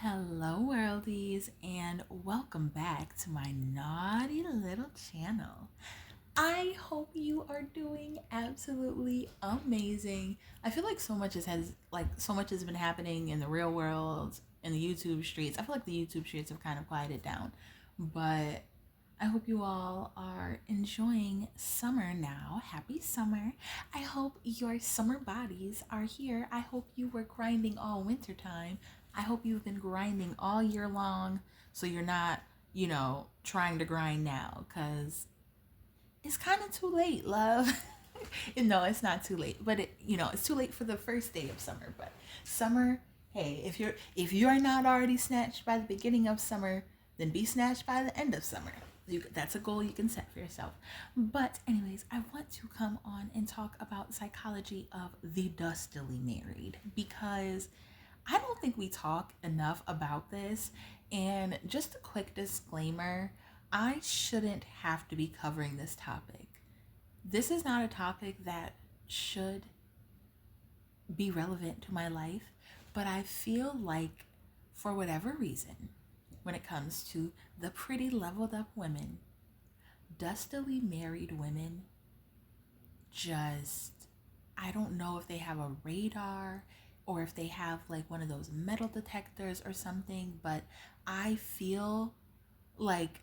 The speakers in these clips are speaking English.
Hello, worldies, and welcome back to my naughty little channel. I hope you are doing absolutely amazing. I feel like so much has been happening in the real world, in the YouTube streets. I feel like the YouTube streets have kind of quieted down, but I hope you all are enjoying summer now. Happy summer. I hope your summer bodies are here. I hope you were grinding all winter time. I hope you've been grinding all year long so you're not, trying to grind now because it's kind of too late, love. No, it's not too late, but it's too late for the first day of summer, but summer, hey, if you're not already snatched by the beginning of summer, then be snatched by the end of summer. That's a goal you can set for yourself. But anyways, I want to come on and talk about psychology of the dustily married because I don't think we talk enough about this. And just a quick disclaimer, I shouldn't have to be covering this topic. This is not a topic that should be relevant to my life, but I feel like for whatever reason, when it comes to the pretty leveled up women, dustily married women just, I don't know if they have a radar or if they have like one of those metal detectors or something, but I feel like,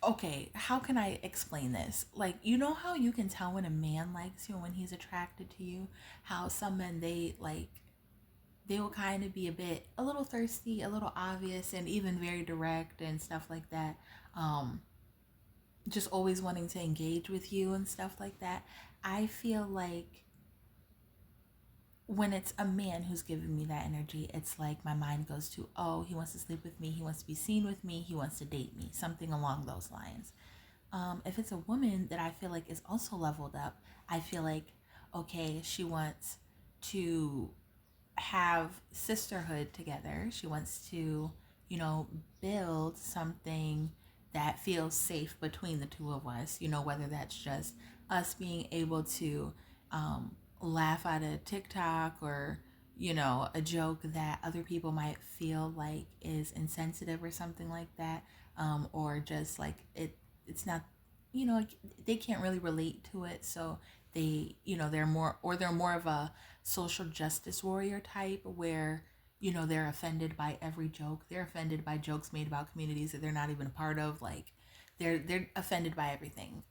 okay, how can I explain this? Like, you know how you can tell when a man likes you and when he's attracted to you? How some men, they will kind of be a little thirsty, a little obvious, and even very direct and stuff like that. Just always wanting to engage with you and stuff like that. I feel like when it's a man who's giving me that energy, it's like my mind goes to, oh, he wants to sleep with me, he wants to be seen with me, he wants to date me, something along those lines. If it's a woman that I feel like is also leveled up, I feel like, okay, she wants to have sisterhood together. She wants to, build something that feels safe between the two of us, whether that's just us being able to laugh at a TikTok or, a joke that other people might feel like is insensitive or something like that. Or just like it's not, they can't really relate to it. So they're more of a social justice warrior type where they're offended by every joke. They're offended by jokes made about communities that they're not even a part of. Like they're offended by everything.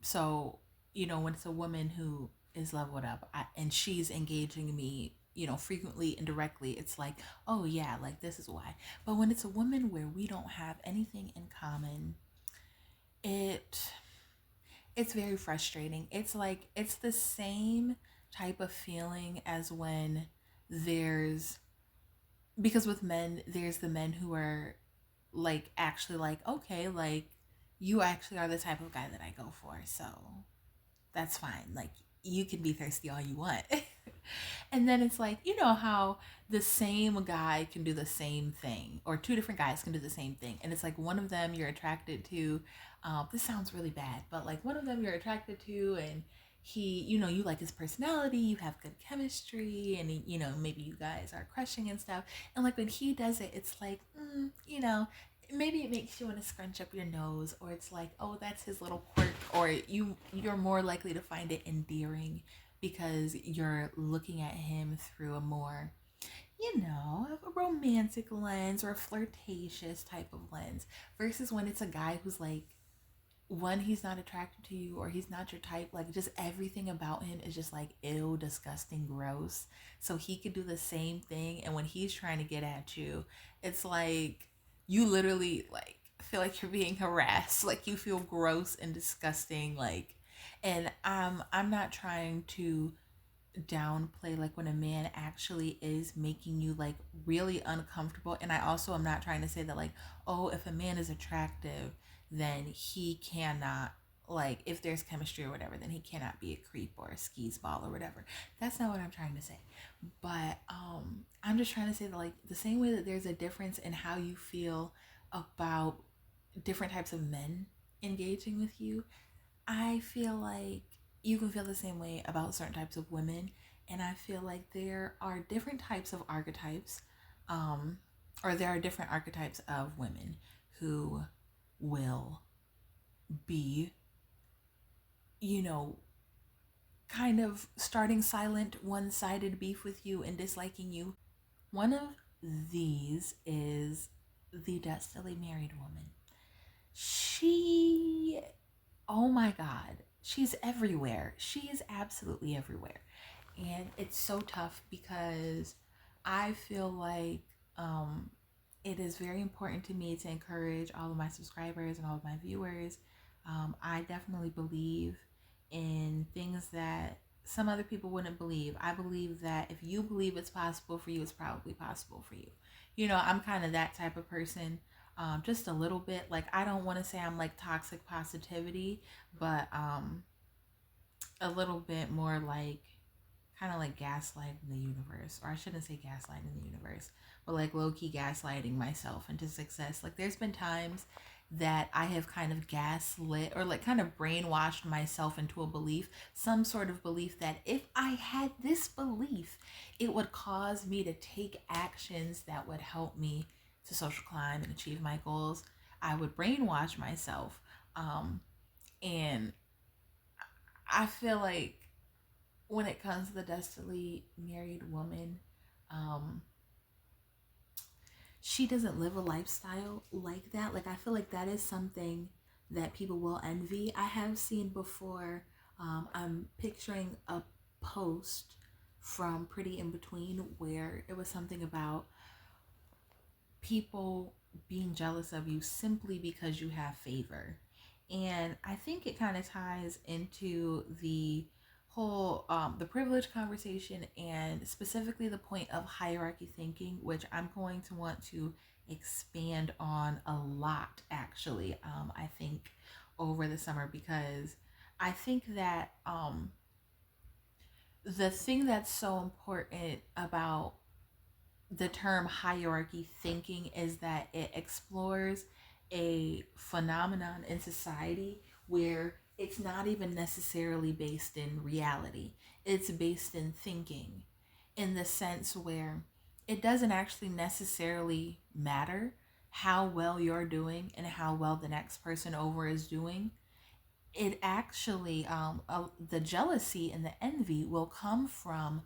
So when it's a woman who is leveled up and she's engaging me frequently and directly, it's like, oh yeah, like this is why. But when it's a woman where we don't have anything in common, it it's very frustrating. It's like it's the same type of feeling as when there's because with men there's the men who are like actually like, okay, like you actually are the type of guy that I go for, so that's fine. Like you can be thirsty all you want. And then it's like, how the same guy can do the same thing, or two different guys can do the same thing. And it's like one of them you're attracted to. This sounds really bad, but like one of them you're attracted to, and he, you like his personality, you have good chemistry, and maybe you guys are crushing and stuff. And like when he does it, it's like, maybe it makes you want to scrunch up your nose, or it's like, oh, that's his little quirk, or you're more likely to find it endearing because you're looking at him through a more, a romantic lens or a flirtatious type of lens, versus when it's a guy who's like, one, he's not attracted to you, or he's not your type. Like just everything about him is just like ew, disgusting, gross. So he could do the same thing, and when he's trying to get at you, it's like you literally like feel like you're being harassed. Like you feel gross and disgusting. Like, and I'm not trying to downplay like when a man actually is making you like really uncomfortable, and I also am not trying to say that like, oh, if a man is attractive then he cannot, like if there's chemistry or whatever, then he cannot be a creep or a skis ball or whatever. That's not what I'm trying to say. But I'm just trying to say that like the same way that there's a difference in how you feel about different types of men engaging with you, I feel like you can feel the same way about certain types of women. And I feel like there are different types of archetypes, um, or there are different archetypes of women who will be, you know, kind of starting silent, one sided beef with you and disliking you. One of these is the Dustily married woman. She, oh my God, she's everywhere. She is absolutely everywhere. And it's so tough because I feel like um, it is very important to me to encourage all of my subscribers and all of my viewers. I definitely believe in things that some other people wouldn't believe. I believe that if you believe it's possible for you, it's probably possible for you. You know, I'm kind of that type of person. Just a little bit. Like, I don't want to say I'm like toxic positivity, but a little bit more like kind of like gaslighting the universe, or I shouldn't say gaslighting the universe, but like low-key gaslighting myself into success. Like, there's been times that I have kind of gaslit or like kind of brainwashed myself into a belief, some sort of belief that if I had this belief, it would cause me to take actions that would help me to social climb and achieve my goals. I would brainwash myself. And I feel like when it comes to the Dustily married woman, um, she doesn't live a lifestyle like that. Like, I feel like that is something that people will envy. I have seen before, I'm picturing a post from Pretty in Between where it was something about people being jealous of you simply because you have favor. And I think it kind of ties into the whole the privilege conversation, and specifically the point of hierarchy thinking, which I'm going to want to expand on a lot actually. I think over the summer, because I think that the thing that's so important about the term hierarchy thinking is that it explores a phenomenon in society where it's not even necessarily based in reality. It's based in thinking, in the sense where it doesn't actually necessarily matter how well you're doing and how well the next person over is doing. It actually, the jealousy and the envy will come from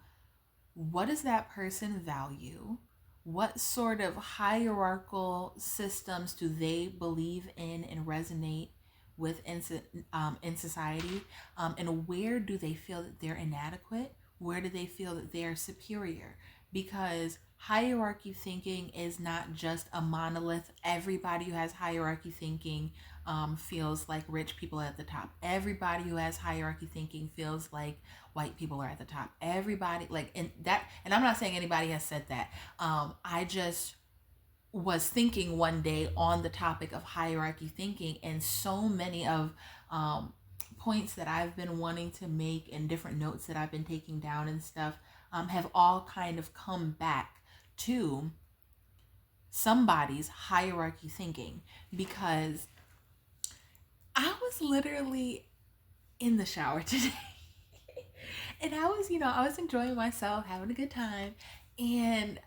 what does that person value? What sort of hierarchical systems do they believe in and resonate with in society? And where do they feel that they're inadequate? Where do they feel that they're superior? Because hierarchy thinking is not just a monolith. Everybody who has hierarchy thinking feels like rich people are at the top. Everybody who has hierarchy thinking feels like white people are at the top. Everybody, like, and I'm not saying anybody has said that. I just was thinking one day on the topic of hierarchy thinking, and so many of points that I've been wanting to make and different notes that I've been taking down and stuff have all kind of come back to somebody's hierarchy thinking, because I was literally in the shower today. And I was, I was enjoying myself, having a good time. And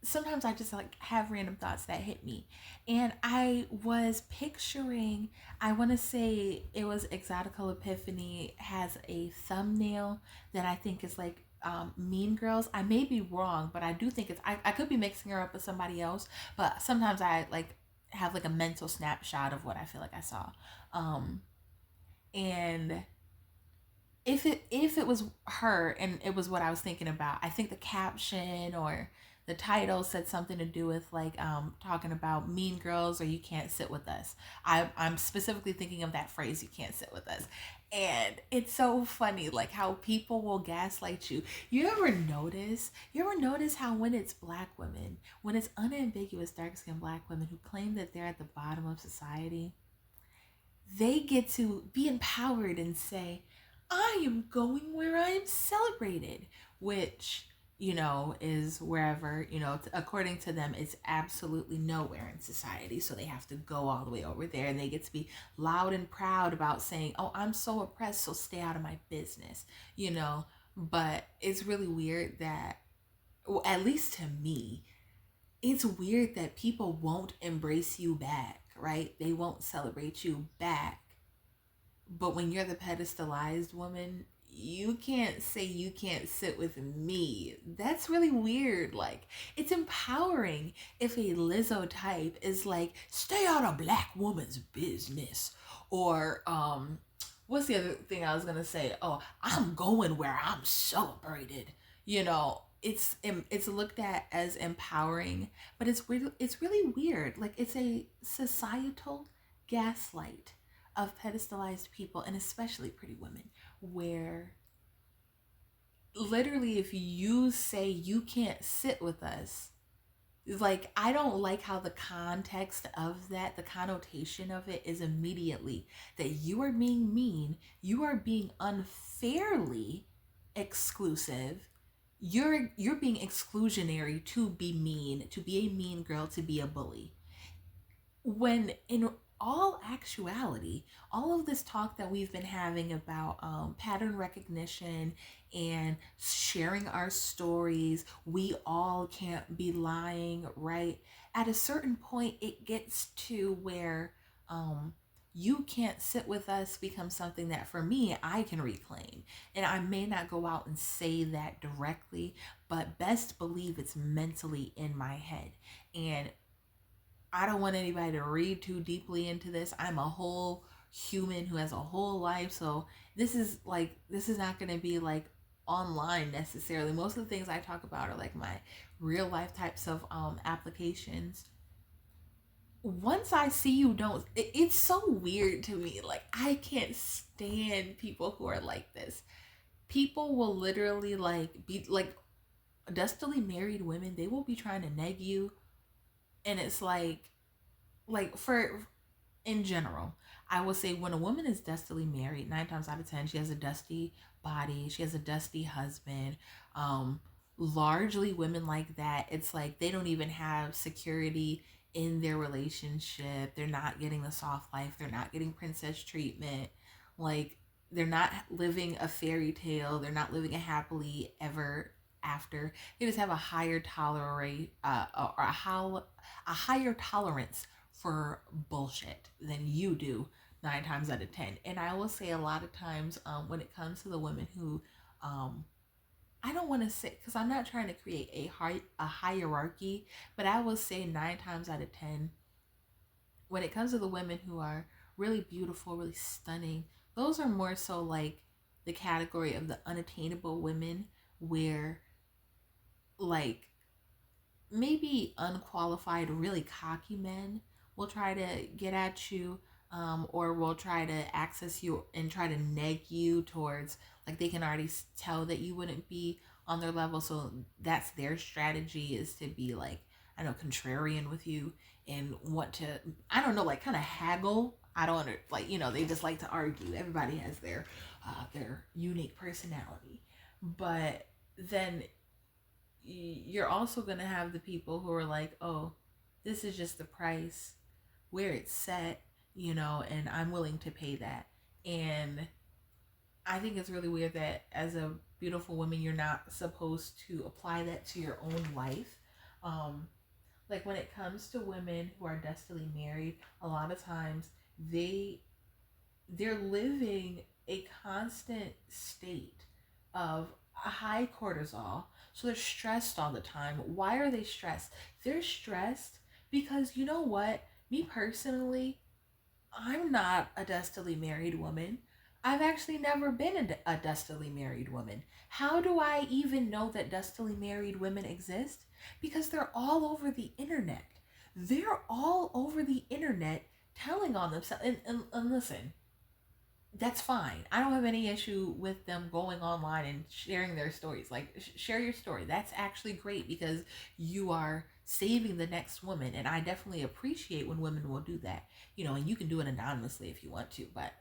sometimes I just like have random thoughts that hit me. And I was picturing, I want to say it was Exotical Epiphany has a thumbnail that I think is like Mean Girls. I may be wrong, but I do think I could be mixing her up with somebody else. But sometimes I like have like a mental snapshot of what I feel like I saw. And if it was her and it was what I was thinking about, I think the caption or the title said something to do with like talking about Mean Girls or you can't sit with us. I'm specifically thinking of that phrase, you can't sit with us. And it's so funny like how people will gaslight you. You ever notice how when it's black women, when it's unambiguous dark-skinned black women who claim that they're at the bottom of society, they get to be empowered and say, I am going where I am celebrated, which, is wherever, according to them, it's absolutely nowhere in society. So they have to go all the way over there, and they get to be loud and proud about saying, oh, I'm so oppressed, so stay out of my business, But it's really weird that, well, at least to me, it's weird that people won't embrace you back, right? They won't celebrate you back. But when you're the pedestalized woman, you can't say you can't sit with me. That's really weird. Like, it's empowering if a Lizzo type is like, stay out of black woman's business. Or, what's the other thing I was gonna say? Oh, I'm going where I'm celebrated. You know, it's looked at as empowering, but it's really weird. Like, it's a societal gaslight of pedestalized people, and especially pretty women, where literally if you say you can't sit with us, like, I don't like how the context of that, the connotation of it is immediately that you are being mean, you are being unfairly exclusive, you're being exclusionary to be mean, to be a mean girl, to be a bully. When in all actuality, all of this talk that we've been having about pattern recognition and sharing our stories, we all can't be lying, right? At a certain point, it gets to where you can't sit with us becomes something that for me, I can reclaim. And I may not go out and say that directly, but best believe it's mentally in my head. And I don't want anybody to read too deeply into this. I'm a whole human who has a whole life. So this is not going to be like online necessarily. Most of the things I talk about are like my real life types of applications. Once I see you don't, it's so weird to me. Like, I can't stand people who are like this. People will literally like be like dustily married women. They will be trying to neg you, and it's like for in general, I will say when a woman is dustily married, 9 times out of 10, she has a dusty body, she has a dusty husband. Um, Largely women like that, it's like they don't even have security in their relationship. They're not getting the soft life, they're not getting princess treatment. Like, they're not living a fairy tale, they're not living a happily ever after. They just have a higher tolerate or a higher tolerance for bullshit than you do 9 times out of 10. And I will say a lot of times when it comes to the women who, I don't want to say, because I'm not trying to create a hierarchy, but I will say 9 times out of 10, when it comes to the women who are really beautiful, really stunning, those are more so like the category of the unattainable women, where like maybe unqualified, really cocky men will try to get at you, or will try to access you and try to neg you towards, like, they can already tell that you wouldn't be on their level. So that's their strategy, is to be like, I don't know, contrarian with you and want to, I don't know, like kind of haggle. I don't like, they just like to argue. Everybody has their unique personality. But then you're also going to have the people who are like, oh, this is just the price where it's set, and I'm willing to pay that. And I think it's really weird that as a beautiful woman, you're not supposed to apply that to your own life. Like, when it comes to women who are destily married, a lot of times they're living a constant state of a high cortisol. So they're stressed all the time. Why are they stressed? They're stressed because, you know what? Me personally, I'm not a dustily married woman. I've actually never been a dustily married woman. How do I even know that dustily married women exist? Because they're all over the internet. They're all over the internet telling on themselves. And listen, that's fine. I don't have any issue with them going online and sharing their stories. Like, share your story. That's actually great, because you are saving the next woman. And I definitely appreciate when women will do that. And you can do it anonymously if you want to. But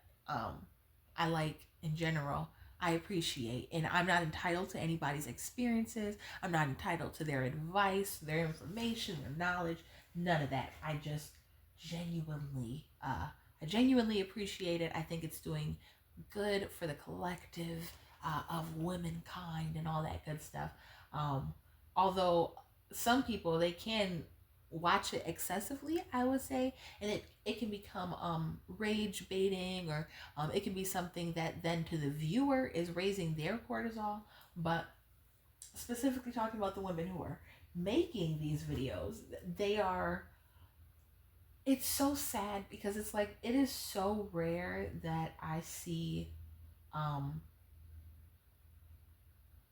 I like, in general, I appreciate. And I'm not entitled to anybody's experiences. I'm not entitled to their advice, their information, their knowledge. None of that. I just genuinely appreciate it. I think it's doing good for the collective. of womankind and all that good stuff. Um, Although some people, they can watch it excessively, I would say, and it can become rage baiting, or it can be something that then to the viewer is raising their cortisol. But specifically talking about the women who are making these videos, they are, it's so sad because it's like it is so rare that I see um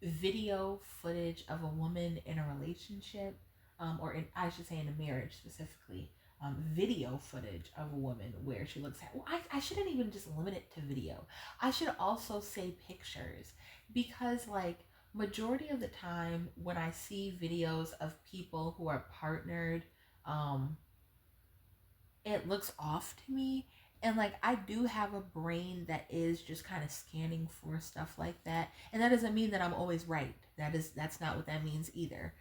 video footage of a woman in a relationship, or in, I should say in a marriage specifically, video footage of a woman where she looks at, well, I shouldn't even just limit it to video. I should also say pictures, because like majority of the time when I see videos of people who are partnered, um, it looks off to me. And like I do have a brain that is just kind of scanning for stuff like that, and that doesn't mean that I'm always right. That's not what that means either.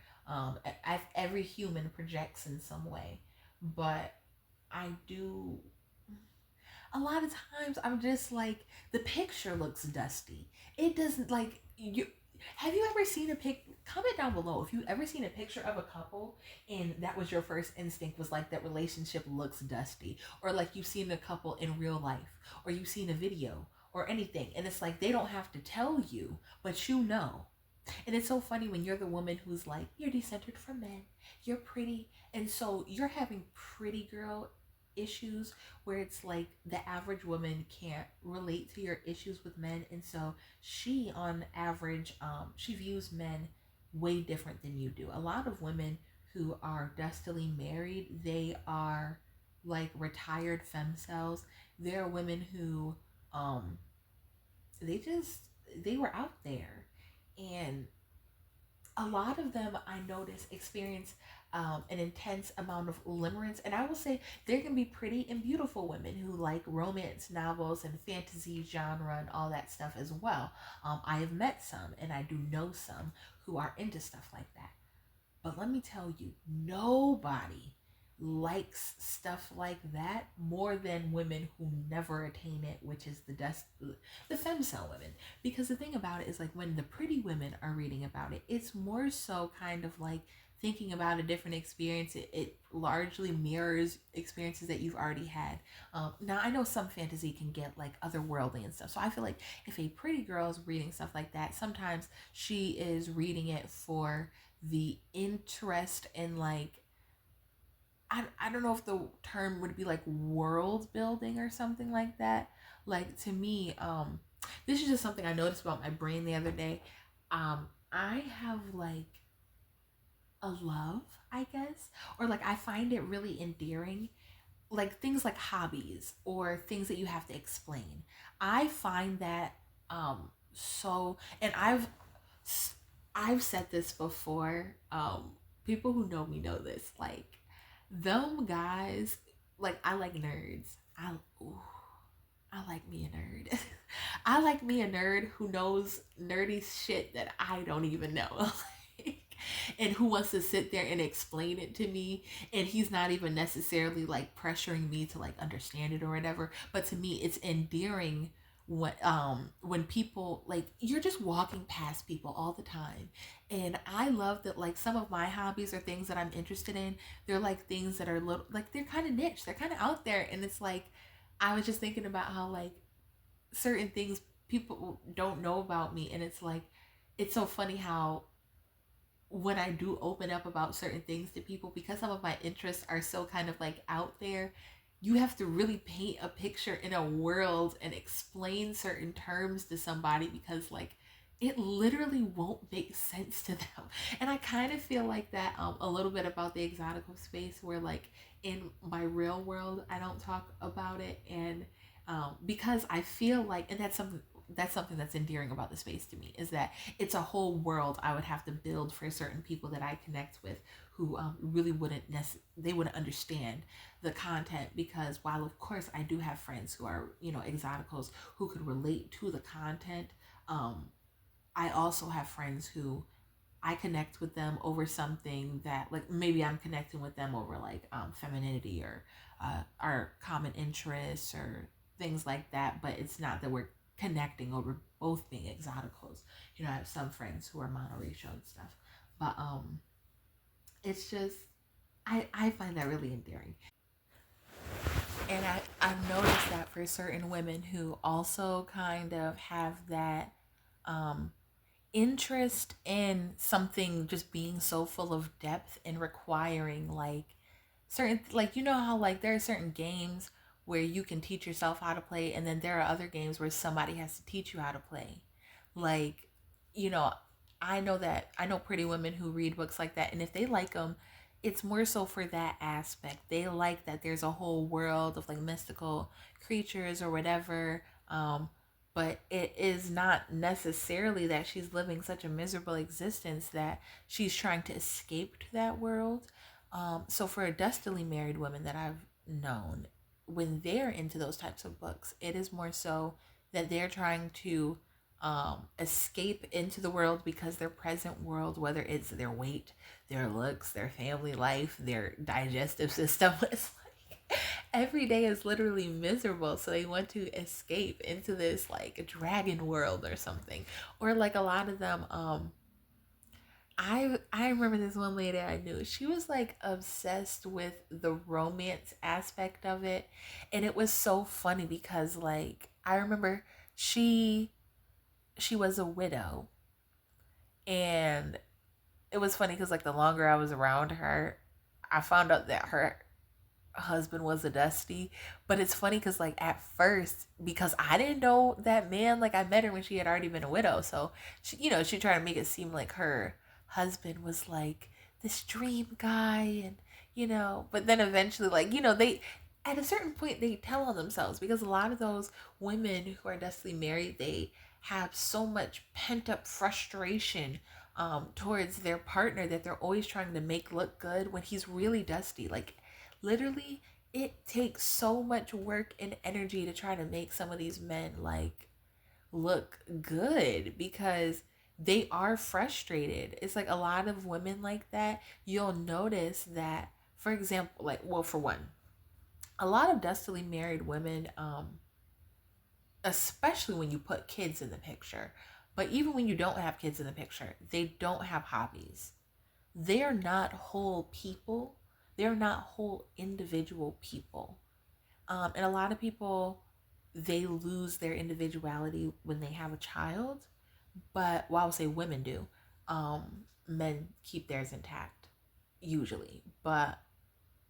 Every human projects in some way, but I do, a lot of times I'm just like, the picture looks dusty. It doesn't, like, you, have you ever seen a pic, comment down below if you ever seen a picture of a couple and that was your first instinct, was like that relationship looks dusty, or like you've seen a couple in real life, or you've seen a video or anything, and it's like they don't have to tell you, but you know. And it's so funny when you're the woman who's like, you're decentered from men, you're pretty, and so you're having pretty girl issues, where it's like the average woman can't relate to your issues with men, and so she on average, she views men way different than you do. A lot of women who are dustily married, they are like retired femcells. There are women who um they just, they were out there, and a lot of them I notice experience an intense amount of limerence. And I will say there can be pretty and beautiful women who like romance novels and fantasy genre and all that stuff as well. I have met some, and I do know some who are into stuff like that. But let me tell you, nobody likes stuff like that more than women who never attain it, which is the femcell women. Because the thing about it is, like, when the pretty women are reading about it, it's more so kind of like thinking about a different experience. It largely mirrors experiences that you've already had. Now I know some fantasy can get like otherworldly and stuff, so I feel like if a pretty girl is reading stuff like that, sometimes she is reading it for the interest in, like, I don't know if the term would be like world building or something like that. Like, to me, this is just something I noticed about my brain the other day. I have like a love, I guess, or like I find it really endearing, like things like hobbies or things that you have to explain. I find that so, and I've said this before. People who know me know this. Like, them guys, like, I like nerds. Ooh, I like me a nerd. I like me a nerd who knows nerdy shit that I don't even know. And who wants to sit there and explain it to me, and he's not even necessarily like pressuring me to like understand it or whatever, but to me it's endearing when people, like, you're just walking past people all the time, and I love that, like, some of my hobbies are things that I'm interested in. They're like things that are little, like, they're kind of niche, they're kind of out there, and it's like, I was just thinking about how, like, certain things people don't know about me, and it's like, it's so funny how when I do open up about certain things to people, because some of my interests are so kind of like out there, you have to really paint a picture in a world and explain certain terms to somebody, because like it literally won't make sense to them. And I kind of feel like that a little bit about the exotical space, where like in my real world I don't talk about it, and because I feel like, and that's something that's endearing about the space to me, is that it's a whole world I would have to build for certain people that I connect with, who really they wouldn't understand the content, because while of course I do have friends who are, exoticals, who could relate to the content, I also have friends who I connect with them over something that, like, maybe I'm connecting with them over like femininity, or our common interests or things like that, but it's not that we're connecting over both being exoticals. You know, I have some friends who are monoracial and stuff, but it's just I find that really endearing. And I've noticed that for certain women who also kind of have that um, interest in something just being so full of depth and requiring like certain, like, you know how like there are certain games where you can teach yourself how to play, and then there are other games where somebody has to teach you how to play. Like, you know, I know pretty women who read books like that, and if they like them, it's more so for that aspect. They like that there's a whole world of like mystical creatures or whatever. But it is not necessarily that she's living such a miserable existence that she's trying to escape to that world. So for a dustily married woman that I've known, when they're into those types of books, it is more so that they're trying to escape into the world because their present world, whether it's their weight, their looks, their family life, their digestive system, it's like every day is literally miserable. So they want to escape into this like dragon world or something. Or like a lot of them, I remember this one lady I knew. She was like obsessed with the romance aspect of it, and it was so funny because like I remember she she was a widow, and it was funny because like the longer I was around her, I found out that her husband was a dusty. But it's funny because like at first, because I didn't know that man, like I met her when she had already been a widow, so she, you know, she tried to make it seem like her husband was like this dream guy, and you know, but then eventually, like, you know, they at a certain point they tell on themselves, because a lot of those women who are dustily married, they have so much pent up frustration towards their partner that they're always trying to make look good when he's really dusty. Like literally, it takes so much work and energy to try to make some of these men like look good because they are frustrated. It's like a lot of women like that. You'll notice that, for example, like, well, for one, a lot of dustily married women, especially when you put kids in the picture, but even when you don't have kids in the picture, they don't have hobbies. They're not whole people. They're not whole individual people. And a lot of people, they lose their individuality when they have a child. But, well, I would say women do. Men keep theirs intact, usually. But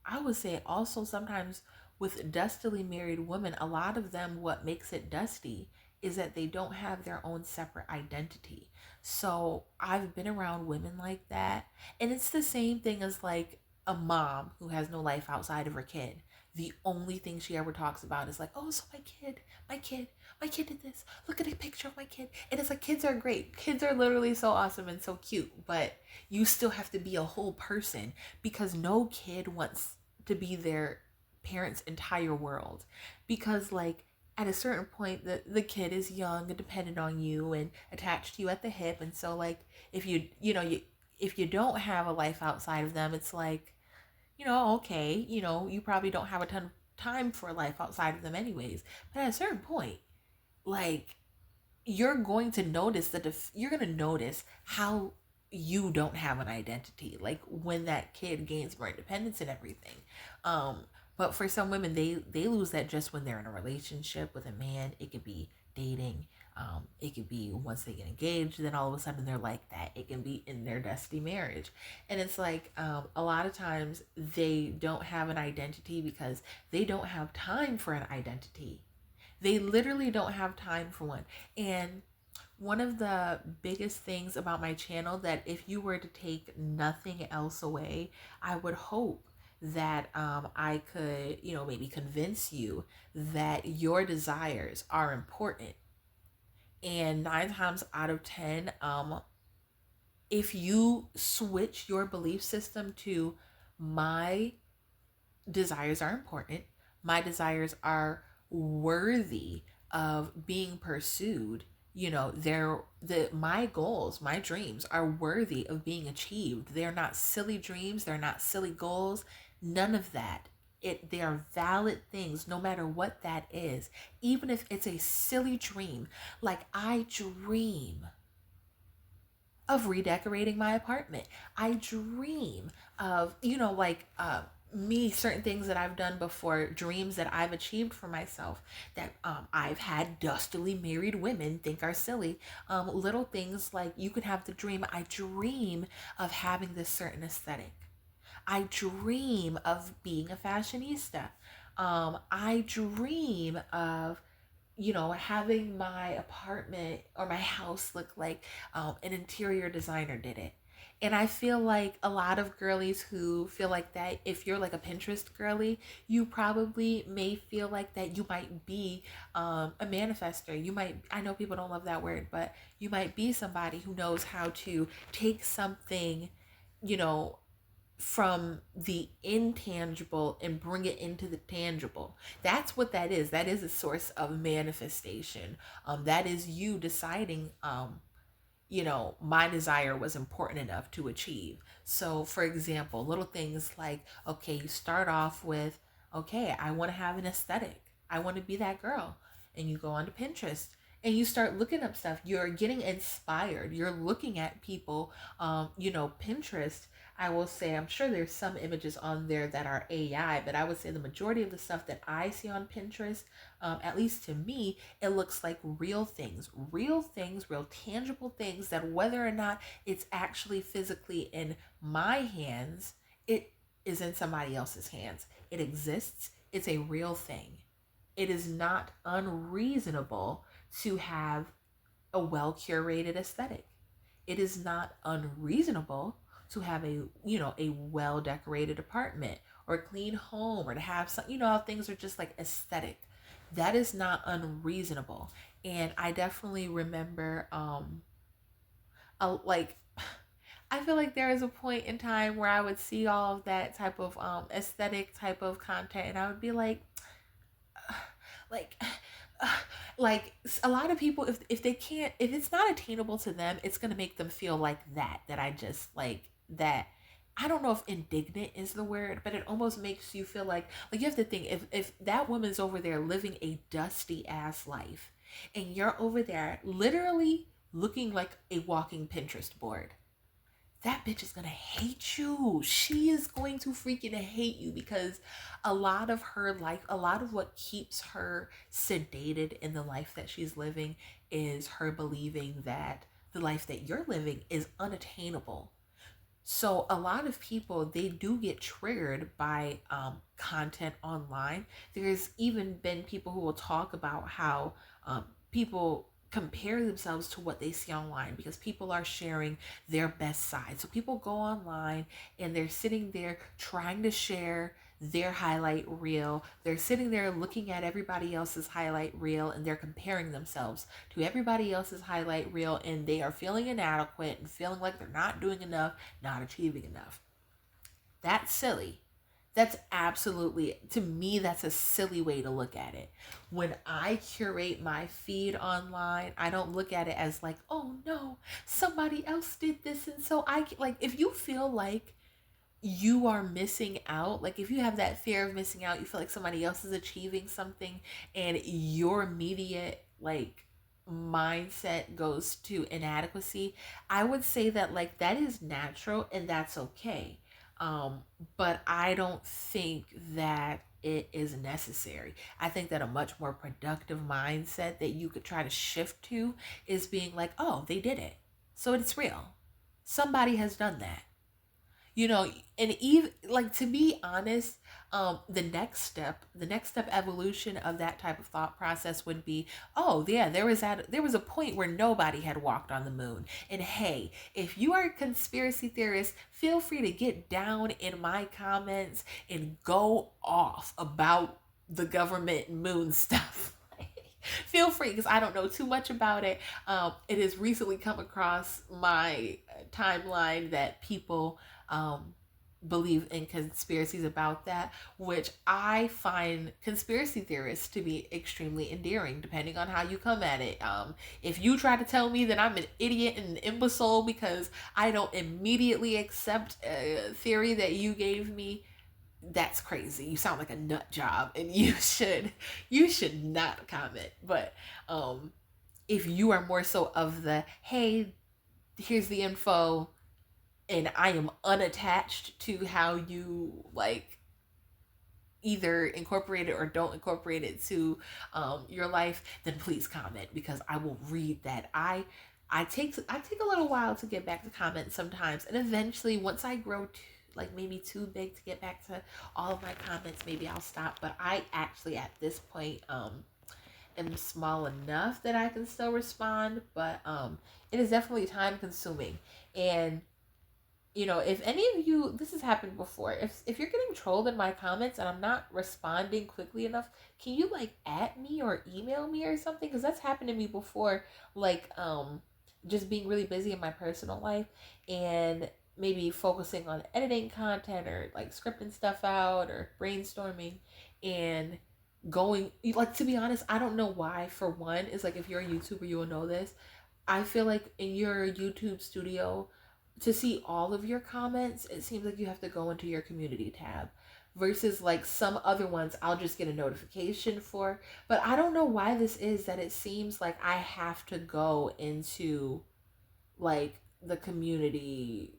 I would say also sometimes with dustily married women, a lot of them, what makes it dusty is that they don't have their own separate identity. So I've been around women like that. And it's the same thing as like a mom who has no life outside of her kid. The only thing she ever talks about is like, oh, so my kid did this. Look at a picture of my kid. And it's like, kids are great. Kids are literally so awesome and so cute. But you still have to be a whole person, because no kid wants to be their parents' entire world. Because like at a certain point the kid is young and dependent on you and attached to you at the hip. And so like if you if you don't have a life outside of them, it's like, you know, okay, you know, you probably don't have a ton of time for life outside of them anyways. But at a certain point, like you're going to notice you're going to notice how you don't have an identity, like when that kid gains more independence and everything. um but for some women, they lose that just when they're in a relationship with a man. It could be dating, it could be once they get engaged, then all of a sudden they're like that. It can be in their dusty marriage. And it's like, a lot of times they don't have an identity because they don't have time for an identity. They literally don't have time for one. And one of the biggest things about my channel, that if you were to take nothing else away, I would hope that I could, you know, maybe convince you that your desires are important. And 9 times out of 10, if you switch your belief system to my desires are important, my desires are worthy of being pursued, you know, my goals, my dreams are worthy of being achieved. They're not silly dreams, they're not silly goals, none of that. They are valid things, no matter what that is. Even if it's a silly dream, like I dream of redecorating my apartment. I dream of, me, certain things that I've done before, dreams that I've achieved for myself that I've had dustily married women think are silly. Little things like you could have the dream, I dream of having this certain aesthetic. I dream of being a fashionista. I dream of having my apartment or my house look like an interior designer did it. And I feel like a lot of girlies who feel like that, if you're like a Pinterest girly, you probably may feel like that you might be a manifester. You might, I know people don't love that word, but you might be somebody who knows how to take something, you know, from the intangible and bring it into the tangible. That's what that is. That is a source of manifestation. That is you deciding, my desire was important enough to achieve. So, for example, little things like, okay, you start off with, okay, I want to have an aesthetic. I want to be that girl. And you go onto Pinterest and you start looking up stuff. You're getting inspired. You're looking at people, Pinterest. I will say, I'm sure there's some images on there that are AI, but I would say the majority of the stuff that I see on Pinterest, at least to me, it looks like real things, real tangible things that whether or not it's actually physically in my hands, it is in somebody else's hands. It exists. It's a real thing. It is not unreasonable to have a well curated aesthetic. It is not unreasonable to have a well decorated apartment or a clean home, or to have some, how things are just like aesthetic. That is not unreasonable. And I definitely remember like I feel like there was a point in time where I would see all of that type of aesthetic type of content, and I would be like like a lot of people, if they can't, if it's not attainable to them, it's going to make them feel like that I just like that. I don't know if indignant is the word, but it almost makes you feel like you have to think, if that woman's over there living a dusty ass life and you're over there literally looking like a walking Pinterest board, that bitch is gonna hate you. She is going to freaking hate you, because a lot of her life, a lot of what keeps her sedated in the life that she's living is her believing that the life that you're living is unattainable. So a lot of people, they do get triggered by content online. There's even been people who will talk about how people compare themselves to what they see online, because people are sharing their best side. So people go online and they're sitting there trying to share their highlight reel. They're sitting there looking at everybody else's highlight reel and they're comparing themselves to everybody else's highlight reel, and they are feeling inadequate and feeling like they're not doing enough, not achieving enough. That's silly. That's absolutely, to me, that's a silly way to look at it. When I curate my feed online, I don't look at it as like, oh no, somebody else did this. And so if you feel like you are missing out, like if you have that fear of missing out, you feel like somebody else is achieving something and your immediate mindset goes to inadequacy, I would say that that is natural and that's okay. But I don't think that it is necessary. I think that a much more productive mindset that you could try to shift to is being like, oh, they did it, so it's real. Somebody has done that. And even to be honest, the next step evolution of that type of thought process would be, oh yeah, there was a point where nobody had walked on the moon. And hey, if you are a conspiracy theorist, feel free to get down in my comments and go off about the government moon stuff. Feel free, because I don't know too much about it. It has recently come across my timeline that people believe in conspiracies about that, which I find conspiracy theorists to be extremely endearing, depending on how you come at it. If you try to tell me that I'm an idiot and an imbecile because I don't immediately accept a theory that you gave me, that's crazy. You sound like a nut job, and you should not comment. But if you are more so of the, hey, here's the info, and I am unattached to how you like either incorporate it or don't incorporate it to your life, then please comment, because I will read that. I take a little while to get back to comments sometimes, and eventually, once I grow like maybe too big to get back to all of my comments, maybe I'll stop. But I actually at this point am small enough that I can still respond, but it is definitely time consuming. And if any of you, this has happened before, if you're getting trolled in my comments and I'm not responding quickly enough, can you like at me or email me or something? Because that's happened to me before, like just being really busy in my personal life and maybe focusing on editing content or like scripting stuff out or brainstorming, and going, like, to be honest, I don't know why. For one, is like, if you're a YouTuber, you will know this. I feel like in your YouTube studio, to see all of your comments, it seems like you have to go into your community tab, versus like some other ones I'll just get a notification for. But I don't know why this is, that it seems like I have to go into like the community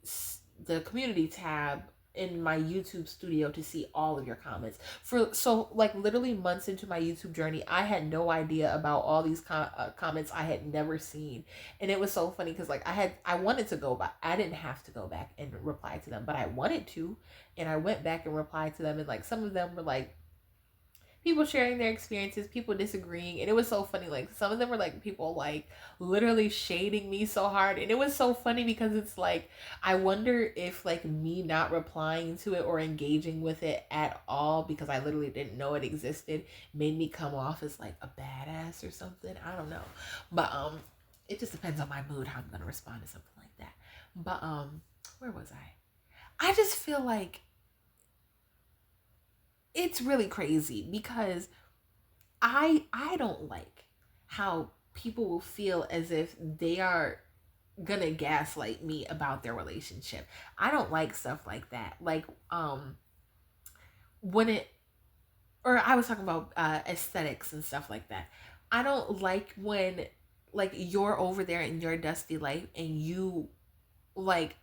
tab in my YouTube studio to see all of your comments. For so like literally months into my YouTube journey, I had no idea about all these comments I had never seen. And it was so funny because like I wanted to go back. I didn't have to go back and reply to them, but I wanted to, and I went back and replied to them, and like some of them were like people sharing their experiences, people disagreeing, and it was so funny. Like some of them were like people like literally shading me so hard, and it was so funny because it's like, I wonder if like me not replying to it or engaging with it at all, because I literally didn't know it existed, made me come off as like a badass or something. I don't know, but it just depends on my mood how I'm gonna respond to something like that. But where was I just feel like it's really crazy because I don't like how people will feel as if they are gonna gaslight me about their relationship. I don't like stuff like that. Like when it or I was talking about aesthetics and stuff like that. I don't like when like you're over there in your dusty life and you like,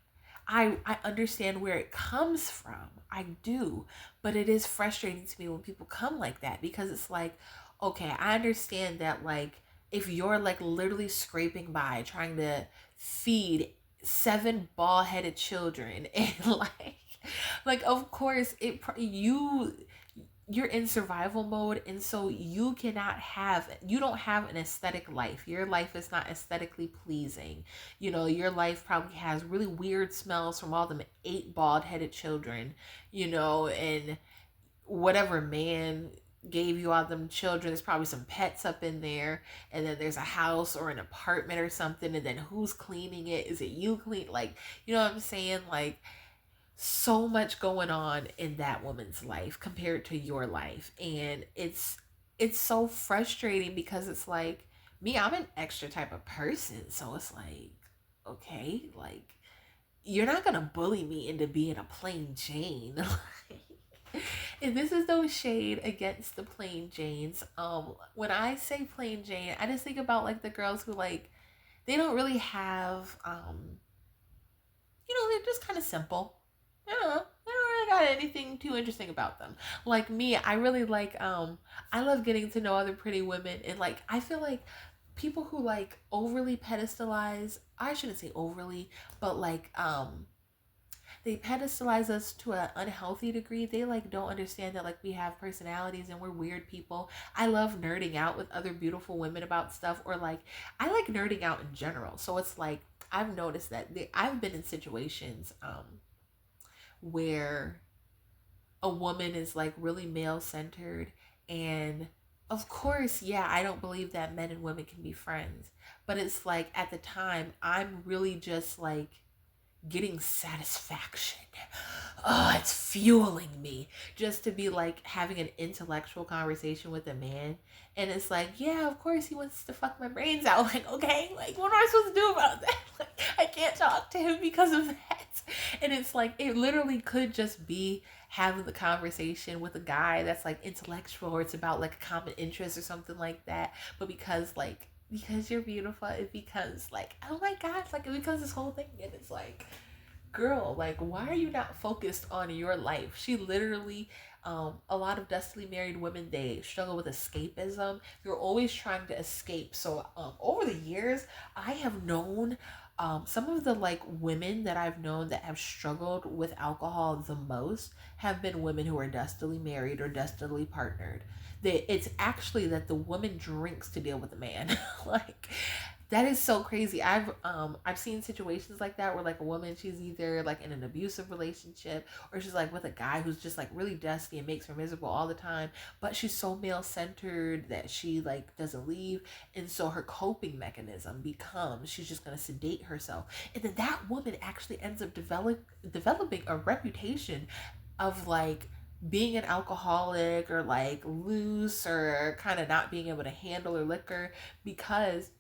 I understand where it comes from. I do. But it is frustrating to me when people come like that, because it's like, okay, I understand that like if you're like literally scraping by trying to feed seven bald-headed children and like of course you're in survival mode, and so you don't have an aesthetic life. Your life is not aesthetically pleasing. Your life probably has really weird smells from all them 8 bald-headed children, and whatever man gave you all them children, there's probably some pets up in there, and then there's a house or an apartment or something, and then who's cleaning it? Is it you clean? Like, you know what I'm saying? Like, so much going on in that woman's life compared to your life, and it's so frustrating because it's like, me, I'm an extra type of person, so it's like, okay, like, you're not gonna bully me into being a plain Jane. And this is no shade against the plain Janes. When I say plain Jane, I just think about like the girls who like, they don't really have they're just kind of simple. I don't know. They don't really got anything too interesting about them. Like me, I really like I love getting to know other pretty women, and like I feel like people who like overly pedestalize, I shouldn't say overly, but like they pedestalize us to an unhealthy degree. They like don't understand that like we have personalities and we're weird people. I love nerding out with other beautiful women about stuff, or like I like nerding out in general. So it's like I've noticed that I've been in situations where a woman is like really male centered, and of course, yeah, I don't believe that men and women can be friends, but it's like at the time I'm really just like getting satisfaction what's fueling me, just to be like having an intellectual conversation with a man. And it's like, yeah, of course he wants to fuck my brains out. Like, okay, like what am I supposed to do about that? Like, I can't talk to him because of that. And it's like, it literally could just be having the conversation with a guy that's like intellectual, or it's about like a common interest or something like that. But because you're beautiful, it becomes like, oh my gosh, like it becomes this whole thing. And it's like, girl, like, why are you not focused on your life? She literally, a lot of dustily married women, they struggle with escapism. They're always trying to escape. So over the years, I have known some of the like women that I've known that have struggled with alcohol the most have been women who are dustily married or dustily partnered. It's actually that the woman drinks to deal with the man. Like, that is so crazy. I've seen situations like that where like a woman, she's either like in an abusive relationship, or she's like with a guy who's just like really dusty and makes her miserable all the time, but she's so male centered that she like doesn't leave. And so her coping mechanism becomes she's just going to sedate herself. And then that woman actually ends up developing a reputation of like being an alcoholic, or like loose, or kind of not being able to handle her liquor, because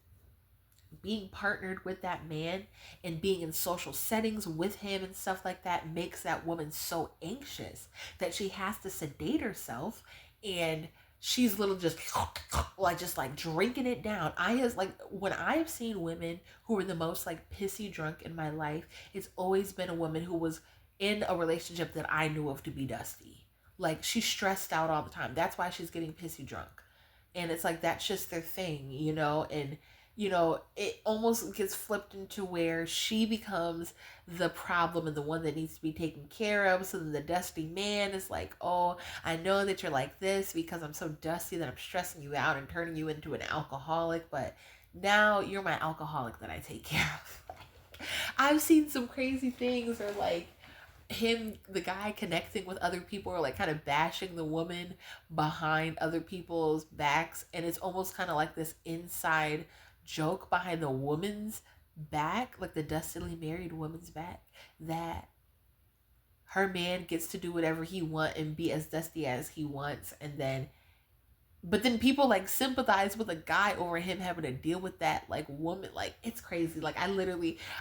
being partnered with that man and being in social settings with him and stuff like that makes that woman so anxious that she has to sedate herself. And she's little just like drinking it down. I has like when I have seen women who were the most like pissy drunk in my life, it's always been a woman who was in a relationship that I knew of to be dusty. Like, she's stressed out all the time. That's why she's getting pissy drunk. And it's like, that's just their thing, you know? And it almost gets flipped into where she becomes the problem and the one that needs to be taken care of. So then the dusty man is like, oh, I know that you're like this because I'm so dusty that I'm stressing you out and turning you into an alcoholic, but now you're my alcoholic that I take care of. I've seen some crazy things, or like the guy connecting with other people, or like kind of bashing the woman behind other people's backs, and it's almost kind of like this inside joke behind the woman's back, like the dustily married woman's back, that her man gets to do whatever he wants and be as dusty as he wants. And then but then people like sympathize with a guy over him having to deal with that like woman. Like, it's crazy. Like, I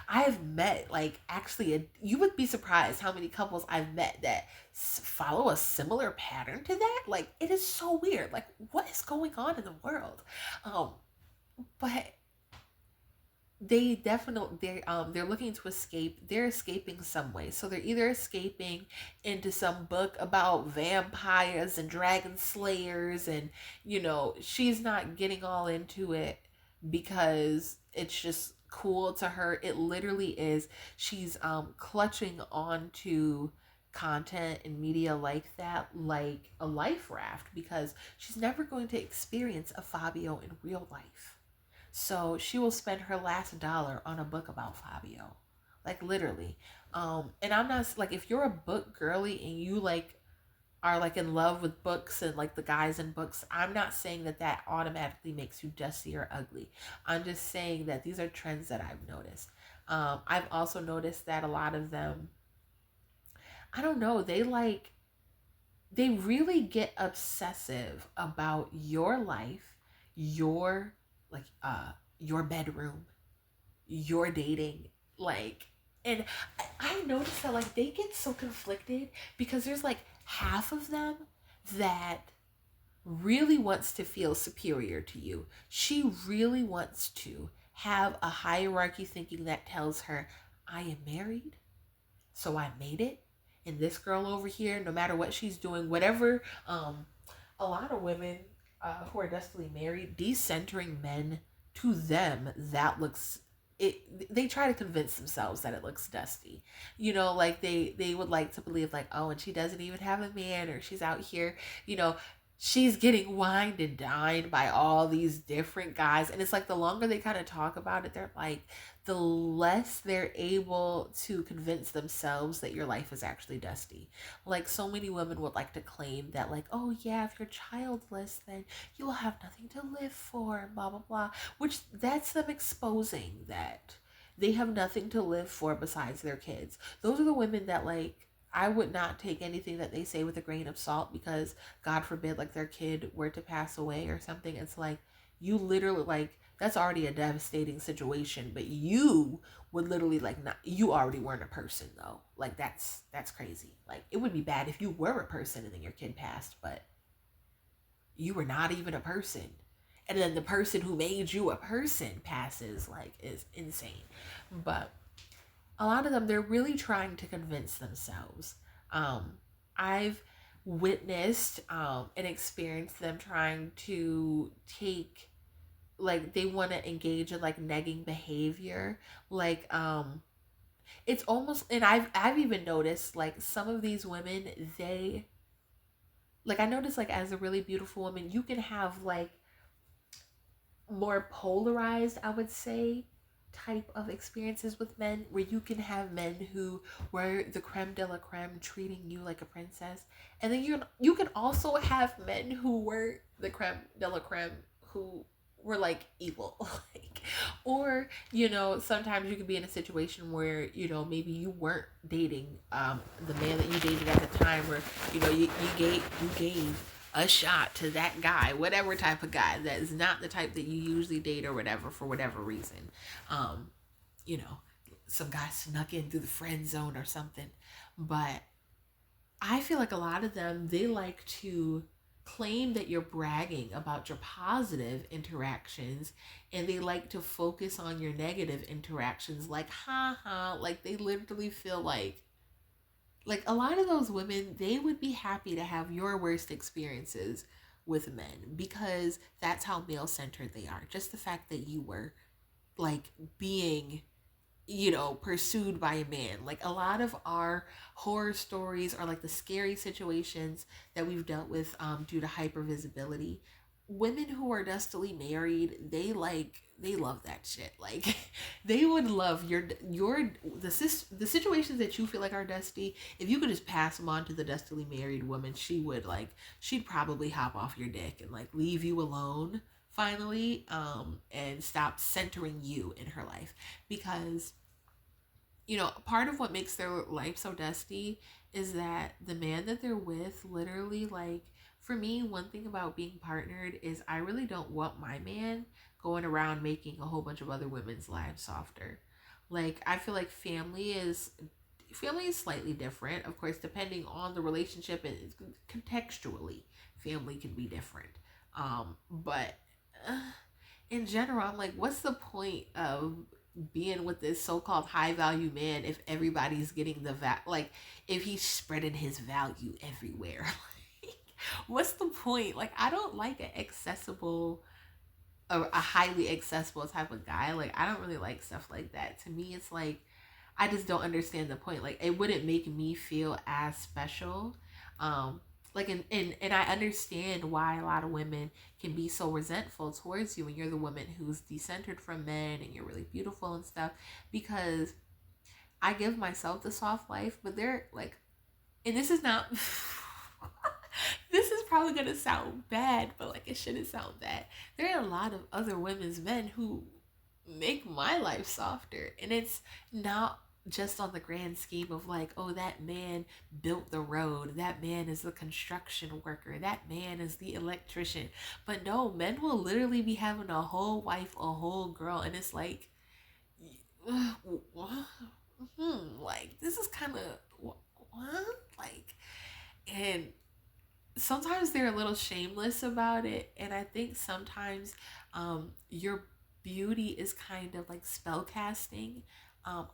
have met like actually you would be surprised how many couples I've met that follow a similar pattern to that. Like, it is so weird. Like, what is going on in the world? But they're looking to escape. They're escaping some way. So they're either escaping into some book about vampires and dragon slayers, and she's not getting all into it because it's just cool to her. It literally is. She's clutching onto content and media like that, like a life raft, because she's never going to experience a Fabio in real life. So she will spend her last dollar on a book about Fabio. Like, literally. And I'm not like, if you're a book girly and you like are like in love with books and like the guys in books, I'm not saying that that automatically makes you dusty or ugly. I'm just saying that these are trends that I've noticed. I've also noticed that a lot of them, I don't know, they really get obsessive about your life, your like your bedroom, your dating, like. And I noticed that like they get so conflicted because there's like half of them that really wants to feel superior to you. She really wants to have a hierarchy thinking that tells her, I am married, so I made it. And this girl over here, no matter what she's doing, whatever, a lot of women who are dustily married, decentering men, to them, that looks, they try to convince themselves that it looks dusty. Like they would like to believe like, oh, and she doesn't even have a man, or she's out here, she's getting wined and dined by all these different guys. And it's like, the longer they kind of talk about it, they're like, the less they're able to convince themselves that your life is actually dusty. Like, so many women would like to claim that like, oh yeah, if you're childless, then you'll have nothing to live for, blah blah blah, which that's them exposing that they have nothing to live for besides their kids. Those are the women that like I would not take anything that they say with a grain of salt, because God forbid, like, their kid were to pass away or something. It's like, you literally, like, that's already a devastating situation, but you would literally, like, not, you already weren't a person though. Like, that's crazy. Like, it would be bad if you were a person and then your kid passed, but you were not even a person. And then the person who made you a person passes, like, is insane. But a lot of them, they're really trying to convince themselves. I've witnessed and experienced them trying to take, like, they want to engage in, like, negging behavior. Like, it's almost, and I've even noticed, like, some of these women, they, like, I noticed, like, as a really beautiful woman, you can have, like, more polarized, I would say, type of experiences with men, where you can have men who were the creme de la creme, treating you like a princess, and then you can also have men who were the creme de la creme, who were, like, evil. Like, or, sometimes you could be in a situation where, maybe you weren't dating the man that you dated at the time, where, you gave a shot to that guy, whatever type of guy that is not the type that you usually date or whatever, for whatever reason. You know, some guy snuck in through the friend zone or something. But I feel like a lot of them, they like to claim that you're bragging about your positive interactions, and they like to focus on your negative interactions, like, like, they literally feel like a lot of those women, they would be happy to have your worst experiences with men, because that's how male centered they are. Just the fact that you were, like, being, pursued by a man. Like, a lot of our horror stories are, like, the scary situations that we've dealt with due to hypervisibility. Women who are dustily married, they love that shit. Like, they would love the situations that you feel like are dusty. If you could just pass them on to the dustily married woman, she'd probably hop off your dick and, like, leave you alone finally, and stop centering you in her life. Because, part of what makes their life so dusty is that the man that they're with, literally, like, for me, one thing about being partnered is I really don't want my man going around making a whole bunch of other women's lives softer. Like, I feel like family is slightly different, of course, depending on the relationship, and contextually, family can be different. But in general, I'm like, what's the point of being with this so-called high value man if everybody's getting like, if he's spreading his value everywhere? Like, what's the point? Like, I don't like a highly accessible type of guy. Like, I don't really like stuff like that. To me, it's like, I just don't understand the point. Like, it wouldn't make me feel as special. Like, and I understand why a lot of women can be so resentful towards you when you're the woman who's decentered from men and you're really beautiful and stuff, because I give myself the soft life, but they're like, and this is not this is probably gonna sound bad, but, like, it shouldn't sound bad. There are a lot of other women's men who make my life softer, and it's not just on the grand scheme of, like, oh, that man built the road, that man is the construction worker, that man is the electrician. But no, men will literally be having a whole wife, a whole girl, and it's like, like, this is kind of what, like, and sometimes they're a little shameless about it, and I think sometimes your beauty is kind of like spell casting,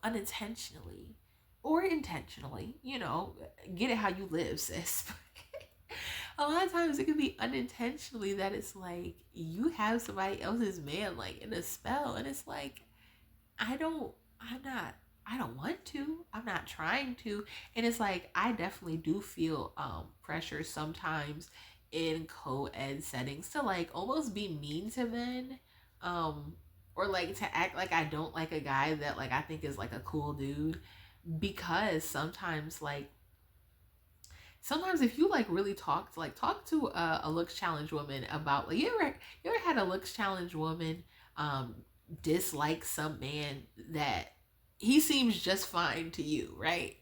unintentionally or intentionally. Get it how you live, sis. A lot of times it can be unintentionally that it's like you have somebody else's man, like, in a spell, and it's like, I don't I'm not I don't want to. I'm not trying to. And it's like, I definitely do feel pressure sometimes in co-ed settings to, like, almost be mean to men. Or, like, to act like I don't like a guy that, like, I think is, like, a cool dude, because sometimes if you, like, really talk to a looks challenged woman about, like, you ever had a looks challenged woman dislike some man that he seems just fine to you, right?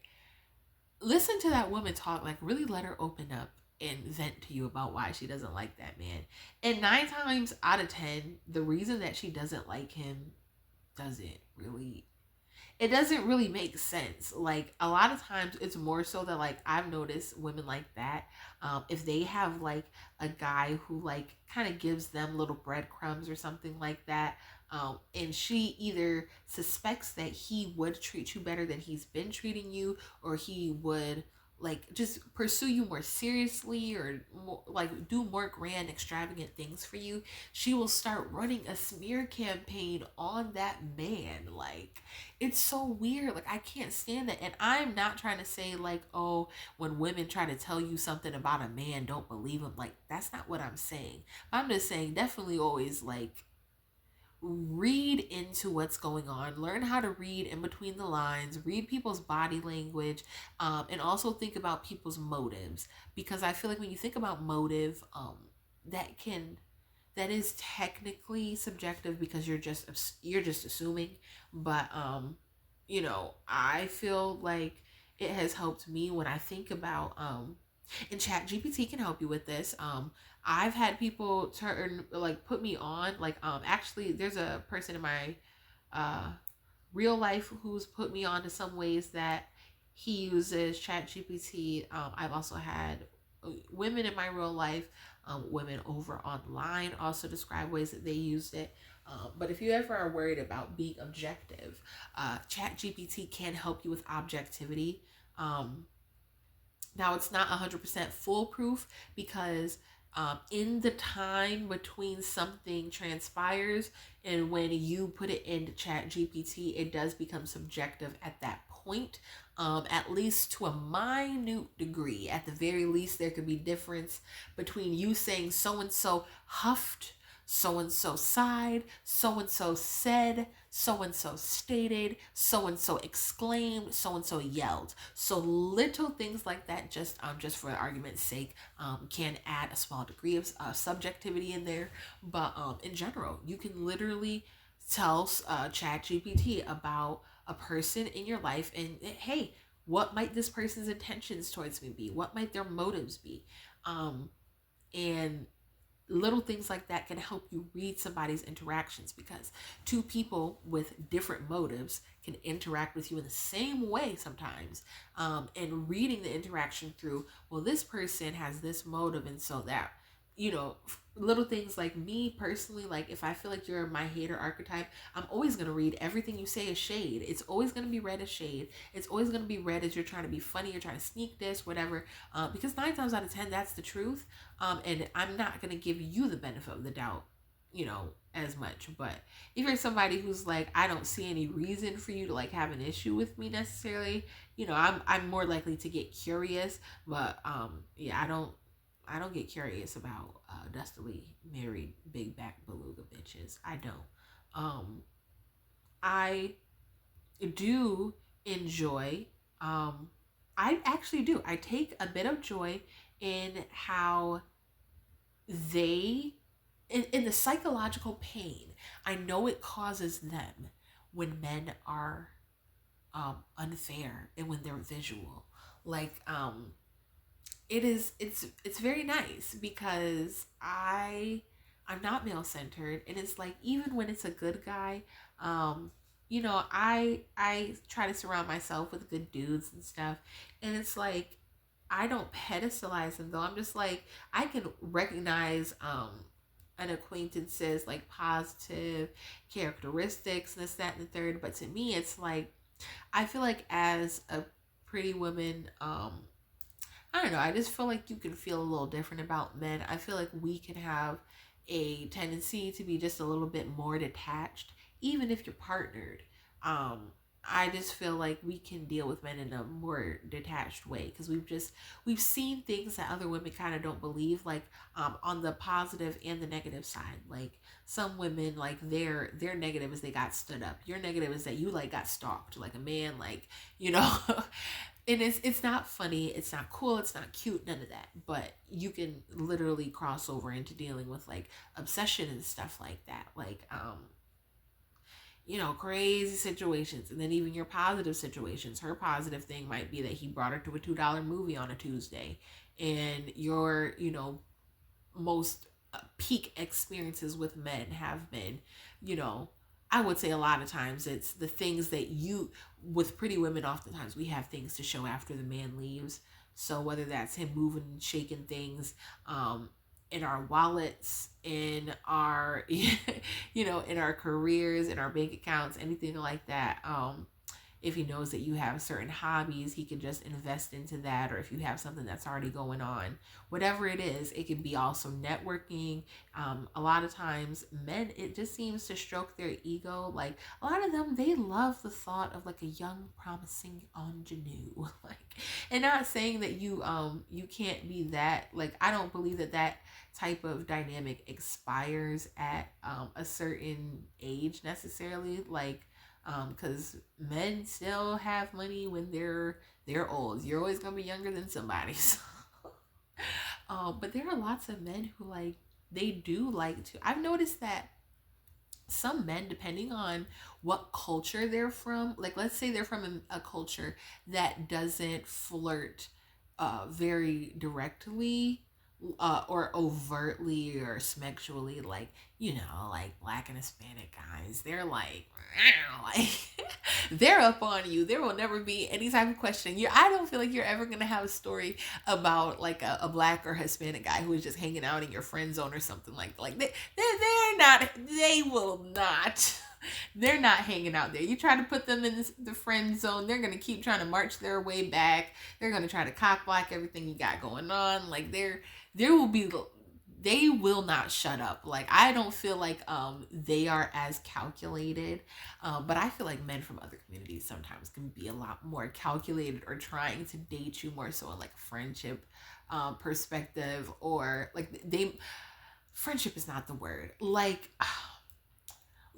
listen to that woman talk, like really let her open up and vent to you about why she doesn't like that man. And 9 times out of 10, the reason that she doesn't like him doesn't really, it doesn't really make sense. Like a lot of times it's more so that like I've noticed women like that, if they have like a guy who like kind of gives them little breadcrumbs or something like that, and she either suspects that he would treat you better than he's been treating you, or he would like just pursue you more seriously, or more, like do more grand extravagant things for you, she will start running a smear campaign on that man. Like it's so weird. Like I can't stand that. And I'm not trying to say like, oh, when women try to tell you something about a man, don't believe him. Like that's not what I'm saying. I'm just saying definitely always like read into what's going on, learn how to read in between the lines, read people's body language, and also think about people's motives, because I feel like when you think about motive, that can, that is technically subjective because you're just assuming, but I feel like it has helped me when I think about and chat gpt can help you with this. I've had people turn like put me on like actually there's a person in my uh real life who's put me on to some ways that he uses chat gpt. I've also had women in my real life, women over online also describe ways that they used it. But if you ever are worried about being objective, chat gpt can help you with objectivity. Now, it's not 100% foolproof because in the time between something transpires and when you put it into chat gpt, it does become subjective at that point, at least to a minute degree. At the very least, there could be difference between you saying so and so huffed, so and so sighed, so and so said, so and so stated, so and so exclaimed, so and so yelled. So little things like that, just for argument's sake, can add a small degree of subjectivity in there. But in general, you can literally tell chat gpt about a person in your life, and hey, what might this person's intentions towards me be, what might their motives be, and little things like that can help you read somebody's interactions, because two people with different motives can interact with you in the same way sometimes. And reading the interaction through, well, this person has this motive, and so that, little things like me personally, like if I feel like you're my hater archetype, I'm always going to read everything you say as shade. It's always going to be read as shade. It's always going to be read as you're trying to be funny, you're trying to sneak this, whatever, because 9 times out of 10 that's the truth. And I'm not going to give you the benefit of the doubt, as much. But if you're somebody who's like, I don't see any reason for you to like have an issue with me necessarily, I'm more likely to get curious. But yeah, I don't get curious about Dustily married big back beluga bitches. I don't. I do enjoy. I actually do. I take a bit of joy in how they, in the psychological pain I know it causes them when men are unfair and when they're visual. Like it's very nice because I'm not male centered, and it's like even when it's a good guy, I try to surround myself with good dudes and stuff, and it's like I don't pedestalize them though. I'm just like I can recognize an acquaintance's like positive characteristics and this, that, and the third, but to me it's like I feel like as a pretty woman, I don't know. I just feel like you can feel a little different about men. I feel like we can have a tendency to be just a little bit more detached, even if you're partnered. Um, I just feel like we can deal with men in a more detached way because we've seen things that other women kind of don't believe, like on the positive and the negative side. Like some women, like their negative is they got stood up. Your negative is that you like got stalked, like a man, like you know. And it's not funny, it's not cool, it's not cute, none of that. But you can literally cross over into dealing with like obsession and stuff like that. Like crazy situations. And then even your positive situations, her positive thing might be that he brought her to a $2 movie on a Tuesday. And your, most peak experiences with men have been, you know, I would say a lot of times it's the things that with pretty women, oftentimes we have things to show after the man leaves. So whether that's him moving and shaking things, in our wallets, in our, in our careers, in our bank accounts, anything like that. If he knows that you have certain hobbies, he can just invest into that. Or if you have something that's already going on, whatever it is, it can be also networking. A lot of times men, it just seems to stroke their ego. Like a lot of them, they love the thought of like a young promising ingenue. Like, and not saying that you can't be that. Like, I don't believe that type of dynamic expires at a certain age necessarily. Like, because men still have money when they're old. You're always gonna be younger than somebody. So. But there are lots of men who like, they do like to. I've noticed that some men, depending on what culture they're from, like let's say they're from a culture that doesn't flirt very directly, or overtly or sexually, like, like black and Hispanic guys, they're like, like they're up on you. There will never be any type of question. I don't feel like you're ever gonna have a story about like a black or Hispanic guy who is just hanging out in your friend zone or something like they're not, they will not. They're not hanging out there. You try to put them in the friend zone, they're gonna keep trying to march their way back. They're gonna try to cock block everything you got going on. Like they will not shut up. Like I don't feel like they are as calculated, but I feel like men from other communities sometimes can be a lot more calculated, or trying to date you more so in like a friendship perspective, or like friendship is not the word,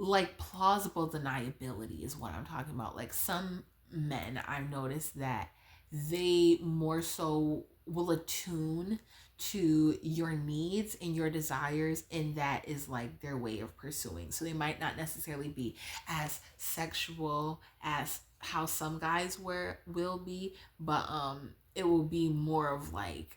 like plausible deniability is what I'm talking about. Like some men, I've noticed that they more so will attune to your needs and your desires, and that is like their way of pursuing. So they might not necessarily be as sexual as how some guys will be, but it will be more of like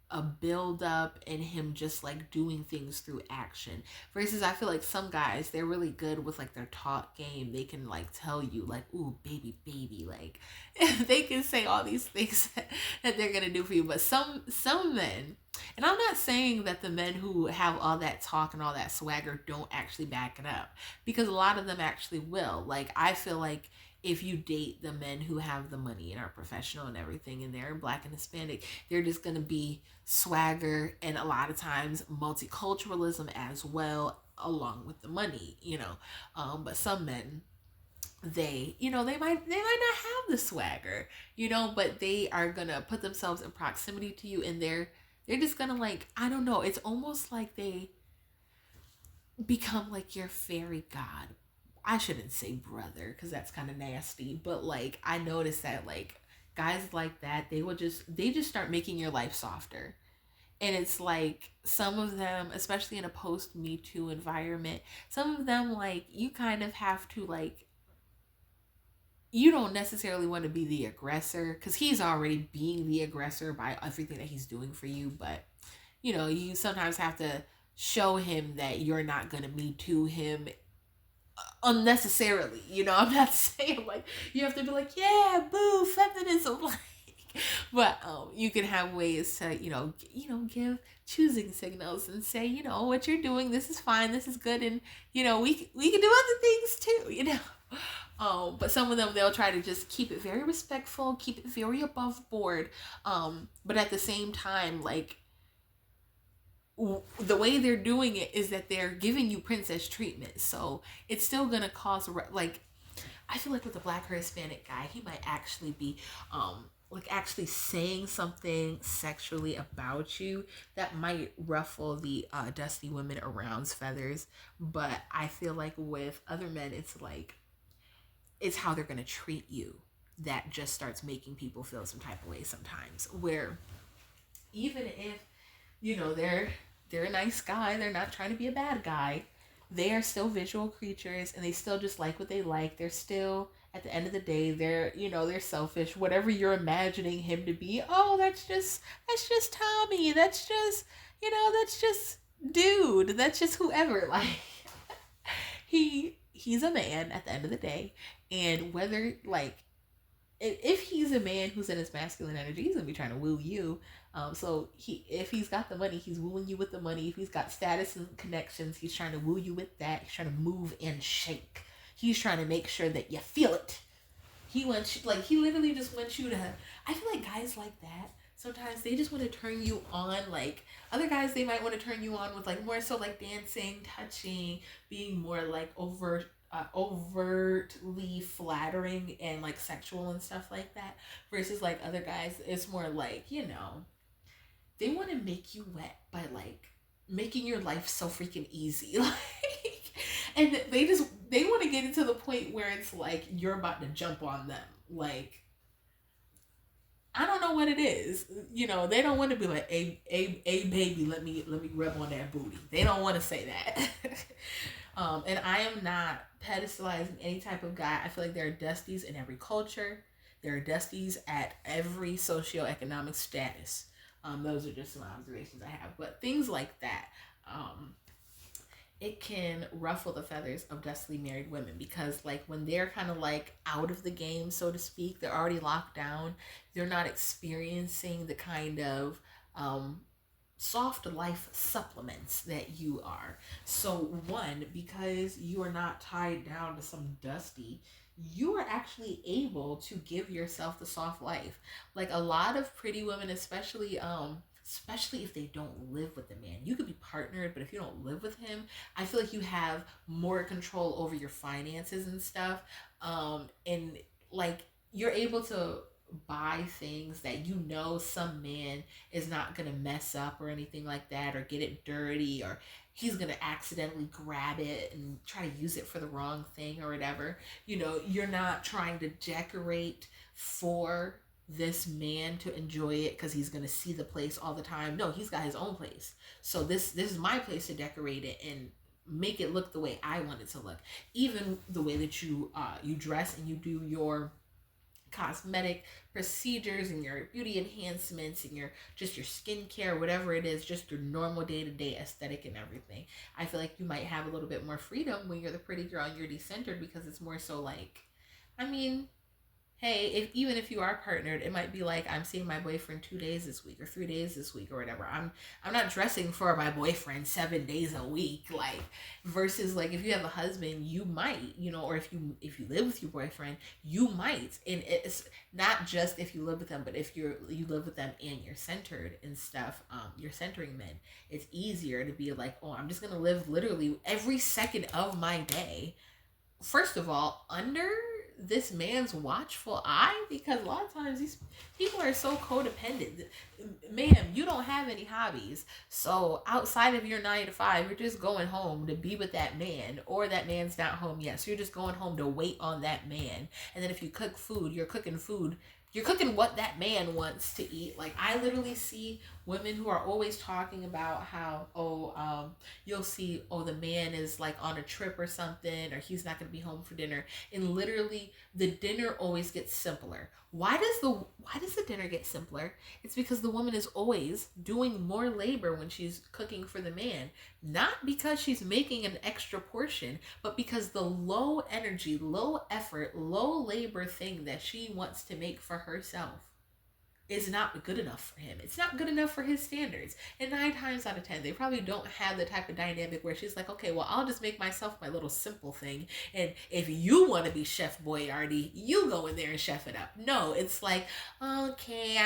a build up and him just like doing things through action, versus I feel like some guys, they're really good with like their talk game. They can like tell you like, ooh, baby, like they can say all these things that they're gonna do for you. But some men, and I'm not saying that the men who have all that talk and all that swagger don't actually back it up, because a lot of them actually will. Like I feel like if you date the men who have the money and are professional and everything, and they're black and Hispanic, they're just going to be swagger, and a lot of times multiculturalism as well, along with the money, but some men, they might not have the swagger, but they are going to put themselves in proximity to you, and they're just going to, like, I don't know, it's almost like they become like your fairy god. I shouldn't say brother, because that's kind of nasty, but like I noticed that like guys like that, they just start making your life softer. And it's like some of them, especially in a post Me Too environment, some of them, like, you kind of have to, like, you don't necessarily want to be the aggressor, because he's already being the aggressor by everything that he's doing for you. But you sometimes have to show him that you're not going to Me Too him unnecessarily. I'm not saying like you have to be like, yeah, boo, feminism, like, but you can have ways to give choosing signals and say, what you're doing, this is fine, this is good, and we can do other things too. But some of them, they'll try to just keep it very respectful, keep it very above board, but at the same time, like, the way they're doing it is that they're giving you princess treatment. So it's still gonna cause, like, I feel like with the black or Hispanic guy, he might actually be like actually saying something sexually about you that might ruffle the dusty women around's feathers. But I feel like with other men, it's like, it's how they're gonna treat you that just starts making people feel some type of way sometimes, where even if they're a nice guy, they're not trying to be a bad guy, they are still visual creatures and they still just like what they like. They're still, at the end of the day, they're selfish. Whatever you're imagining him to be, oh, that's just Tommy. That's just dude. That's just whoever. Like, he's a man at the end of the day, and whether like if he's a man who's in his masculine energy, he's gonna be trying to woo you. So if he's got the money, he's wooing you with the money. If he's got status and connections, he's trying to woo you with that. He's trying to move and shake. He's trying to make sure that you feel it. He wants you, like, he literally just wants you to. I feel like guys like that. Sometimes they just want to turn you on. Like other guys, they might want to turn you on with like more so like dancing, touching, being more like overtly flattering and like sexual and stuff like that. Versus like other guys, it's more like they want to make you wet by like making your life so freaking easy. Like, and they want to get it to the point where it's like you're about to jump on them. Like, I don't know what it is. They don't want to be like, a baby, let me rub on that booty. They don't want to say that. And I am not pedestalizing any type of guy. I feel like there are dusties in every culture. There are dusties at every socioeconomic status. Those are just some observations I have. But things like that, it can ruffle the feathers of dustily married women, because like when they're kind of like out of the game, so to speak, they're already locked down. They're not experiencing the kind of soft life supplements that you are. So one, because you are not tied down to some dusty, you are actually able to give yourself the soft life. Like a lot of pretty women, especially if they don't live with the man. You could be partnered, but if you don't live with him, I feel like you have more control over your finances and stuff. And like you're able to buy things that some man is not gonna mess up or anything like that, or get it dirty, or he's gonna accidentally grab it and try to use it for the wrong thing or whatever. You're not trying to decorate for this man to enjoy it because he's gonna see the place all the time. No, he's got his own place. So this is my place to decorate it and make it look the way I want it to look. Even the way that you dress and you do your cosmetic procedures and your beauty enhancements and your skincare, whatever it is, just your normal day-to-day aesthetic and everything. I feel like you might have a little bit more freedom when you're the pretty girl and you're decentered, because it's more so like, I mean, hey, even if you are partnered, it might be like, I'm seeing my boyfriend 2 days this week or 3 days this week or whatever. I'm not dressing for my boyfriend 7 days a week, like, versus like if you have a husband, you might, or if you live with your boyfriend, you might. And it's not just if you live with them, but if you live with them and you're centered and stuff, you're centering men. It's easier to be like, oh, I'm just gonna live literally every second of my day, first of all, under this man's watchful eye, because a lot of times these people are so codependent. Ma'am, you don't have any hobbies, so outside of your 9 to 5, you're just going home to be with that man, or that man's not home yet, so you're just going home to wait on that man. And then if you cook food, you're cooking what that man wants to eat. Like, I literally see women who are always talking about how, you'll see, the man is like on a trip or something, or he's not going to be home for dinner. And literally the dinner always gets simpler. Why does the dinner get simpler? It's because the woman is always doing more labor when she's cooking for the man. Not because she's making an extra portion, but because the low energy, low effort, low labor thing that she wants to make for herself is not good enough for him. It's not good enough for his standards. And 9 times out of 10, they probably don't have the type of dynamic where she's like, okay, well, I'll just make myself my little simple thing. And if you want to be Chef Boyardee, you go in there and chef it up. No, it's like, okay,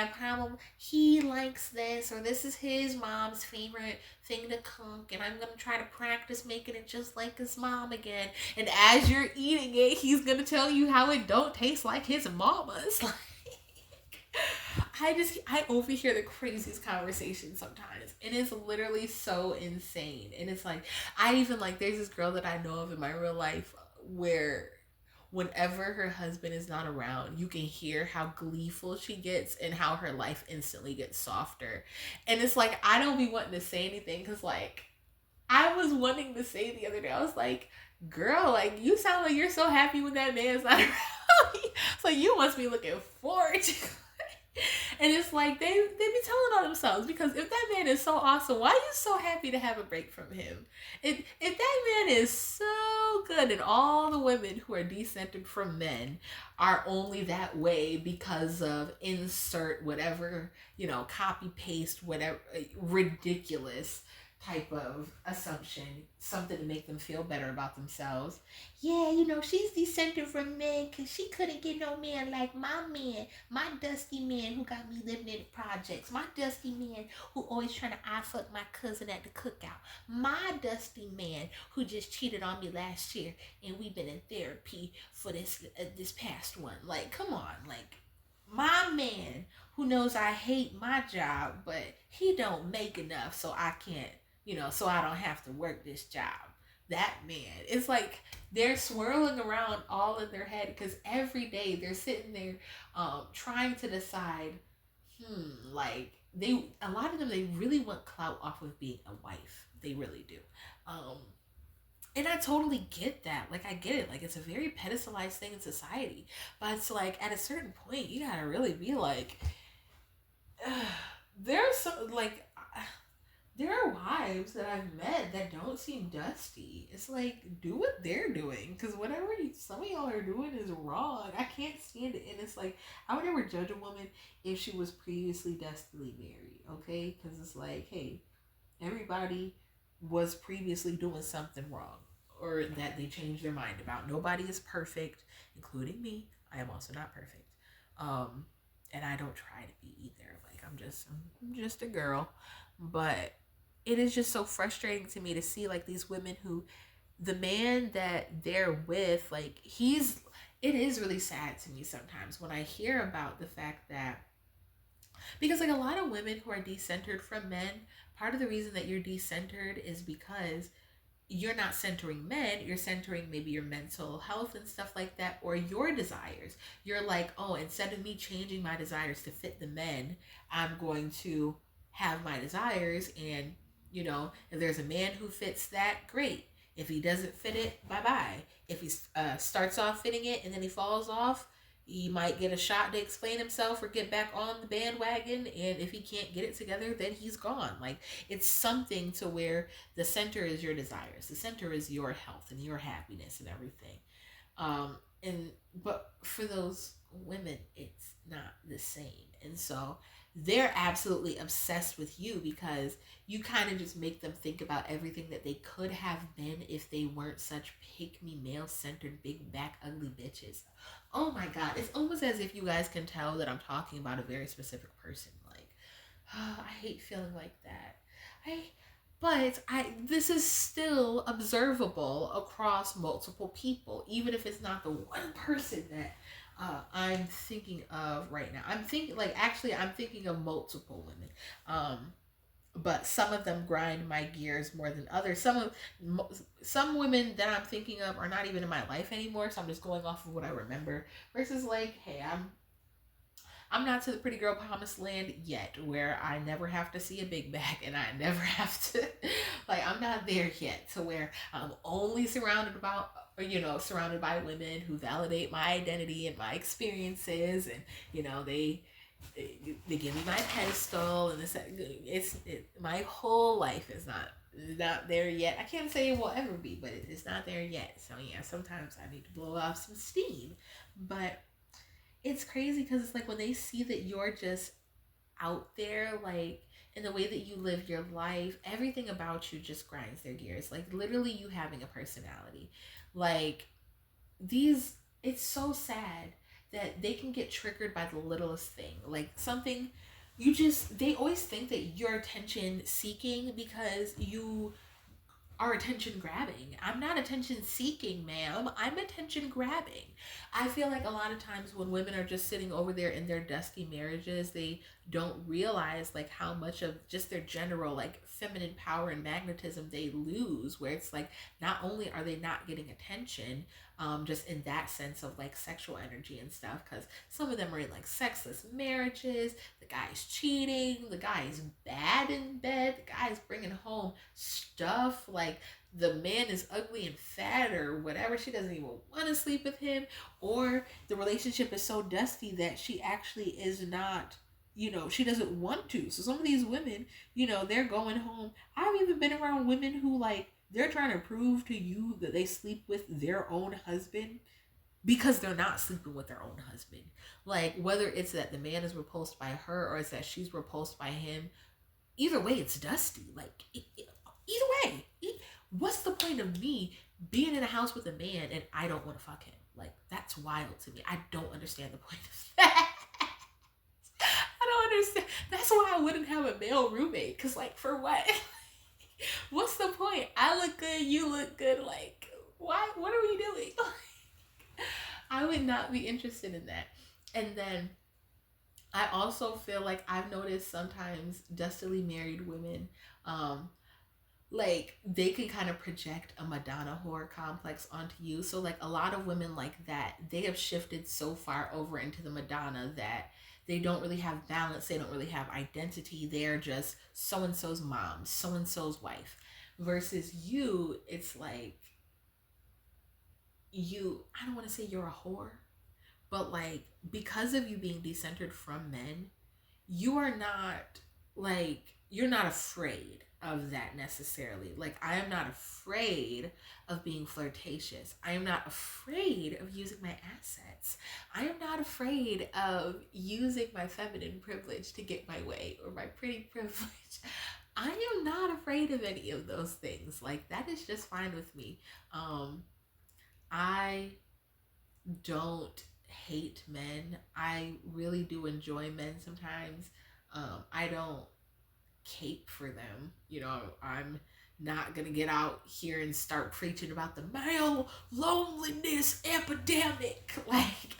he likes this, or this is his mom's favorite thing to cook, and I'm going to try to practice making it just like his mom again. And as you're eating it, he's going to tell you how it don't taste like his mama's. I overhear the craziest conversations sometimes, and it's literally so insane. And it's like, there's this girl that I know of in my real life where whenever her husband is not around, you can hear how gleeful she gets and how her life instantly gets softer. And it's like, I don't be wanting to say anything, because like, I was wanting to say the other day, I was like, girl, like you sound like you're so happy when that man's not around. So you must be looking forward to and it's like they be telling on themselves, because if that man is so awesome, why are you so happy to have a break from him? If that man is so good, and all the women who are decentered from men are only that way because of insert whatever, copy paste whatever ridiculous type of assumption, something to make them feel better about themselves. Yeah, she's decentered from men because she couldn't get no man like my man, my dusty man who got me living in the projects, my dusty man who always trying to eye fuck my cousin at the cookout, my dusty man who just cheated on me last year, and we've been in therapy for this past one. Like, come on, like my man who knows I hate my job, but he don't make enough so I can't, so I don't have to work this job. That man, it's like they're swirling around all in their head, because every day they're sitting there trying to decide, like a lot of them, they really want clout off of being a wife. They really do. And I totally get that. Like, I get it. Like, it's a very pedestalized thing in society. But it's like, at a certain point, you gotta really be like, there's some, like, there are wives that I've met that don't seem dusty. It's like, do what they're doing, because whatever some of y'all are doing is wrong. I can't stand it. And it's like, I would never judge a woman if she was previously dustily married, okay? Because it's like, hey, everybody was previously doing something wrong, or that they changed their mind about. Nobody is perfect, including me. I am also not perfect. And I don't try to be either. Like, I'm just a girl. But it is just so frustrating to me to see, like, these women who, the man that they're with, like, it is really sad to me sometimes when I hear about the fact that, because, like, a lot of women who are decentered from men, part of the reason that you're decentered is because you're not centering men, you're centering maybe your mental health and stuff like that, or your desires. You're like, oh, instead of me changing my desires to fit the men, I'm going to have my desires, and if there's a man who fits that, great. If he doesn't fit it, bye-bye. If he starts off fitting it and then he falls off, he might get a shot to explain himself or get back on the bandwagon, and if he can't get it together, then he's gone. Like, it's something to where the center is your desires, the center is your health and your happiness and everything. But for those women, it's not the same. And so they're absolutely obsessed with you, because you kind of just make them think about everything that they could have been if they weren't such pick-me, male-centered, big back, ugly bitches. Oh my God. It's almost as if you guys can tell that I'm talking about a very specific person. Like, oh, I hate feeling like that. But this is still observable across multiple people, even if it's not the one person that I'm thinking of right now. I'm thinking of multiple women. But some of them grind my gears more than others. Some women that I'm thinking of are not even in my life anymore, so I'm just going off of what I remember. Versus, like, hey, I'm not to the pretty girl promised land yet, where I never have to see a big back, and I never have to, like, I'm not there yet to where I'm only surrounded by women who validate my identity and my experiences, and they give me my pedestal, and my whole life is not there yet. I can't say it will ever be, but it's not there yet. So yeah, sometimes I need to blow off some steam. But it's crazy, because it's like when they see that you're just out there, like, in the way that you live your life, everything about you just grinds their gears. Like, literally, you having a personality. Like, it's so sad that they can get triggered by the littlest thing. Like, something they always think that you're attention seeking because you are attention grabbing. I'm not attention seeking, ma'am. I'm attention grabbing. I feel like a lot of times when women are just sitting over there in their dusty marriages, they don't realize like how much of just their general like feminine power and magnetism they lose, where it's like not only are they not getting attention, just in that sense of like sexual energy and stuff, because some of them are in like sexless marriages, the guy's cheating, the guy's bad in bed, the guy's bringing home stuff like the man is ugly and fat or whatever, she doesn't even want to sleep with him, or the relationship is so dusty that she actually is not, she doesn't want to. So some of these women, they're going home. I've even been around women who like they're trying to prove to you that they sleep with their own husband because they're not sleeping with their own husband. Like whether it's that the man is repulsed by her or it's that she's repulsed by him, either way it's dusty. Like either way, what's the point of me being in a house with a man and I don't want to fuck him? Like that's wild to me. I don't understand the point of that. I don't understand. That's why I wouldn't have a male roommate. Cause like for what? What's the point? I look good, you look good. Like why? What are we doing? I would not be interested in that. And then I also feel like I've noticed sometimes dustily married women, like they can kind of project a Madonna-whore complex onto you. So like a lot of women like that, they have shifted so far over into the Madonna that they don't really have balance, they don't really have identity. They're just so and so's mom, so and so's wife. Versus you, it's like I don't want to say you're a whore, but like because of you being decentered from men, you are not like you're not afraid of that necessarily. Like I am not afraid of being flirtatious. I am not afraid of using my assets. I am not afraid of using my feminine privilege to get my way, or my pretty privilege. I am not afraid of any of those things. Like that is just fine with me. I don't hate men. I really do enjoy men sometimes. I don't cape for them. I'm not gonna get out here and start preaching about the male loneliness epidemic. Like,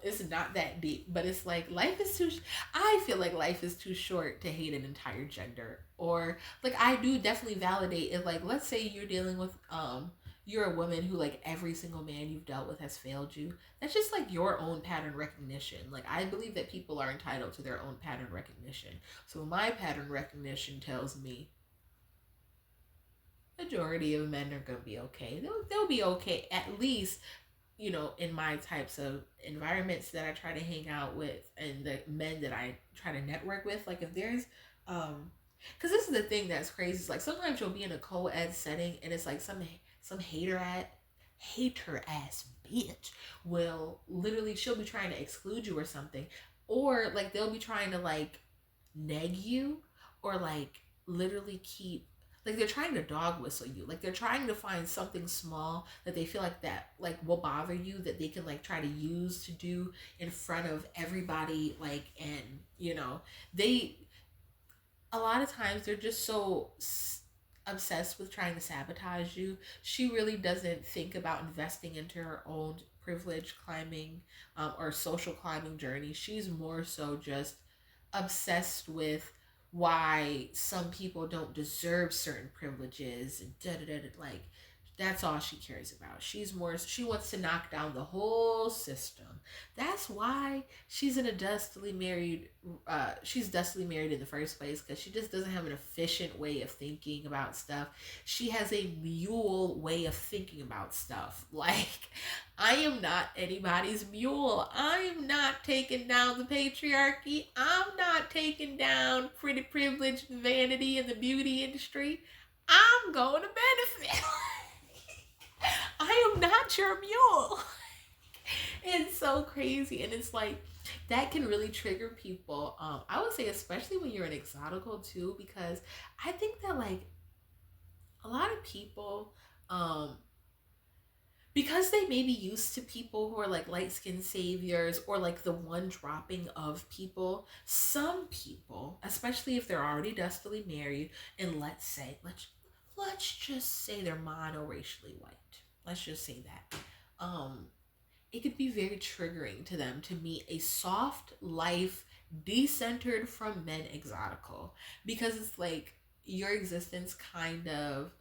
it's not that deep, but it's like life is too. I feel like life is too short to hate an entire gender. Or like, I do definitely validate if, like, let's say you're dealing with you're a woman who like every single man you've dealt with has failed you. That's just like your own pattern recognition. Like I believe that people are entitled to their own pattern recognition. So my pattern recognition tells me majority of men are gonna be okay. They'll be okay, at least in my types of environments that I try to hang out with and the men that I try to network with. Like if there's because this is the thing that's crazy. It's like sometimes you'll be in a co-ed setting and it's like some hater ass bitch will literally, she'll be trying to exclude you or something, or like they'll be trying to like neg you, or like literally keep, like they're trying to dog whistle you, like they're trying to find something small that they feel like that like will bother you, that they can like try to use to do in front of everybody. Like, and they, a lot of times they're just so obsessed with trying to sabotage you. She really doesn't think about investing into her own privilege climbing, or social climbing journey. She's more so just obsessed with why some people don't deserve certain privileges and like that's all she cares about. She wants to knock down the whole system. That's why she's in a dustily married, she's dustily married in the first place, because she just doesn't have an efficient way of thinking about stuff. She has a mule way of thinking about stuff. Like, I am not anybody's mule. I'm not taking down the patriarchy. I'm not taking down pretty privilege, vanity, and the beauty industry. I'm going to benefit. I am not your mule. It's so crazy. And it's like, that can really trigger people. I would say, especially when you're an exotical too, because I think that like a lot of people, because they may be used to people who are like light-skinned saviors, or like the one dropping of people, some people, especially if they're already dustily married, and let's just say they're mono-racially white. Let's just say that. It could be very triggering to them to meet a soft life decentered from men exotical, because it's like your existence kind of,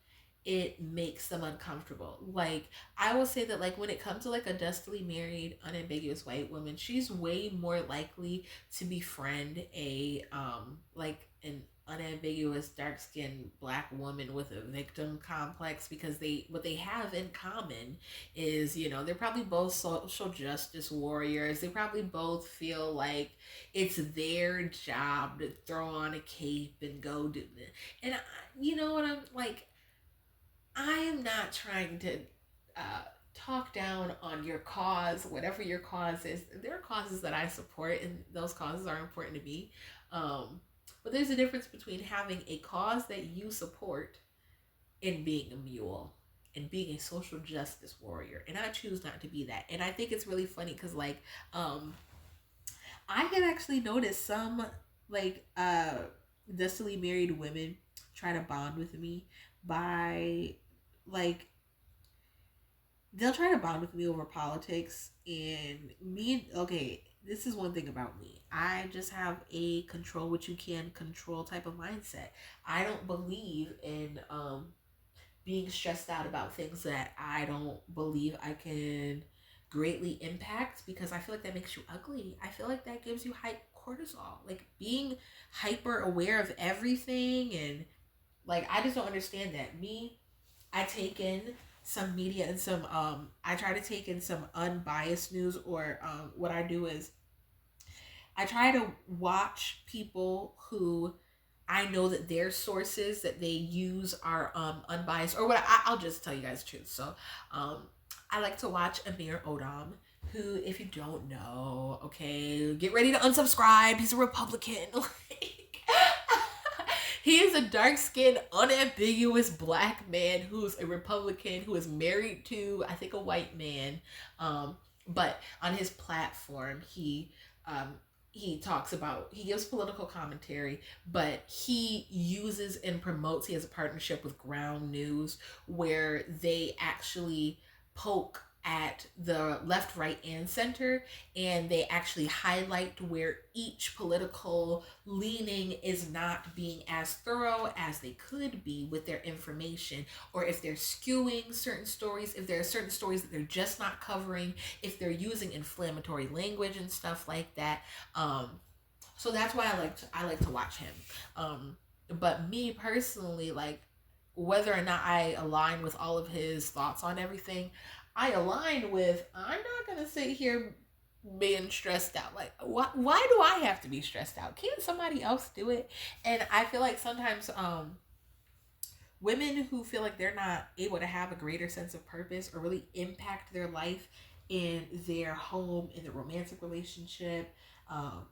it makes them uncomfortable. Like, I will say that, like, when it comes to like a dustily married unambiguous white woman, she's way more likely to befriend a like an unambiguous dark-skinned black woman with a victim complex, because they, what they have in common is, you know, they're probably both social justice warriors. They probably both feel like it's their job to throw on a cape and go do this. And you know what I'm like, I am not trying to uh, talk down on your cause, whatever your cause is. There are causes that I support, and those causes are important to me. Um, but there's a difference between having a cause that you support and being a mule and being a social justice warrior. And I choose not to be that. And I think it's really funny because, like, I had actually noticed some, like, destiny married women try to bond with me by, like, they'll try to bond with me over politics. And me, okay, this is one thing about me, I just have a control what you can control type of mindset. I don't believe in being stressed out about things that I don't believe I can greatly impact, because I feel like that makes you ugly. I feel like that gives you high cortisol, like being hyper aware of everything. And like, I just don't understand that. Me, I take in some media and some I try to take in some unbiased news, or what I do is I try to watch people who I know that their sources that they use are unbiased, or what I'll just tell you guys the truth. So I like to watch Amir Odom, who, if you don't know, okay, get ready to unsubscribe. He's a Republican. Like, he is a dark-skinned, unambiguous black man who's a Republican, who is married to, I think, a white man. But on his platform, he talks about, he gives political commentary, but he uses and promotes, he has a partnership with Ground News, where they actually poke at the left, right, and center, and they actually highlight where each political leaning is not being as thorough as they could be with their information, or if they're skewing certain stories, if there are certain stories that they're just not covering, if they're using inflammatory language and stuff like that. So that's why I like to watch him. But me personally, like, whether or not I align with all of his thoughts on everything, I align with, I'm not gonna sit here being stressed out. Like, why do I have to be stressed out? Can't somebody else do it? And I feel like sometimes women who feel like they're not able to have a greater sense of purpose or really impact their life in their home, in their romantic relationship,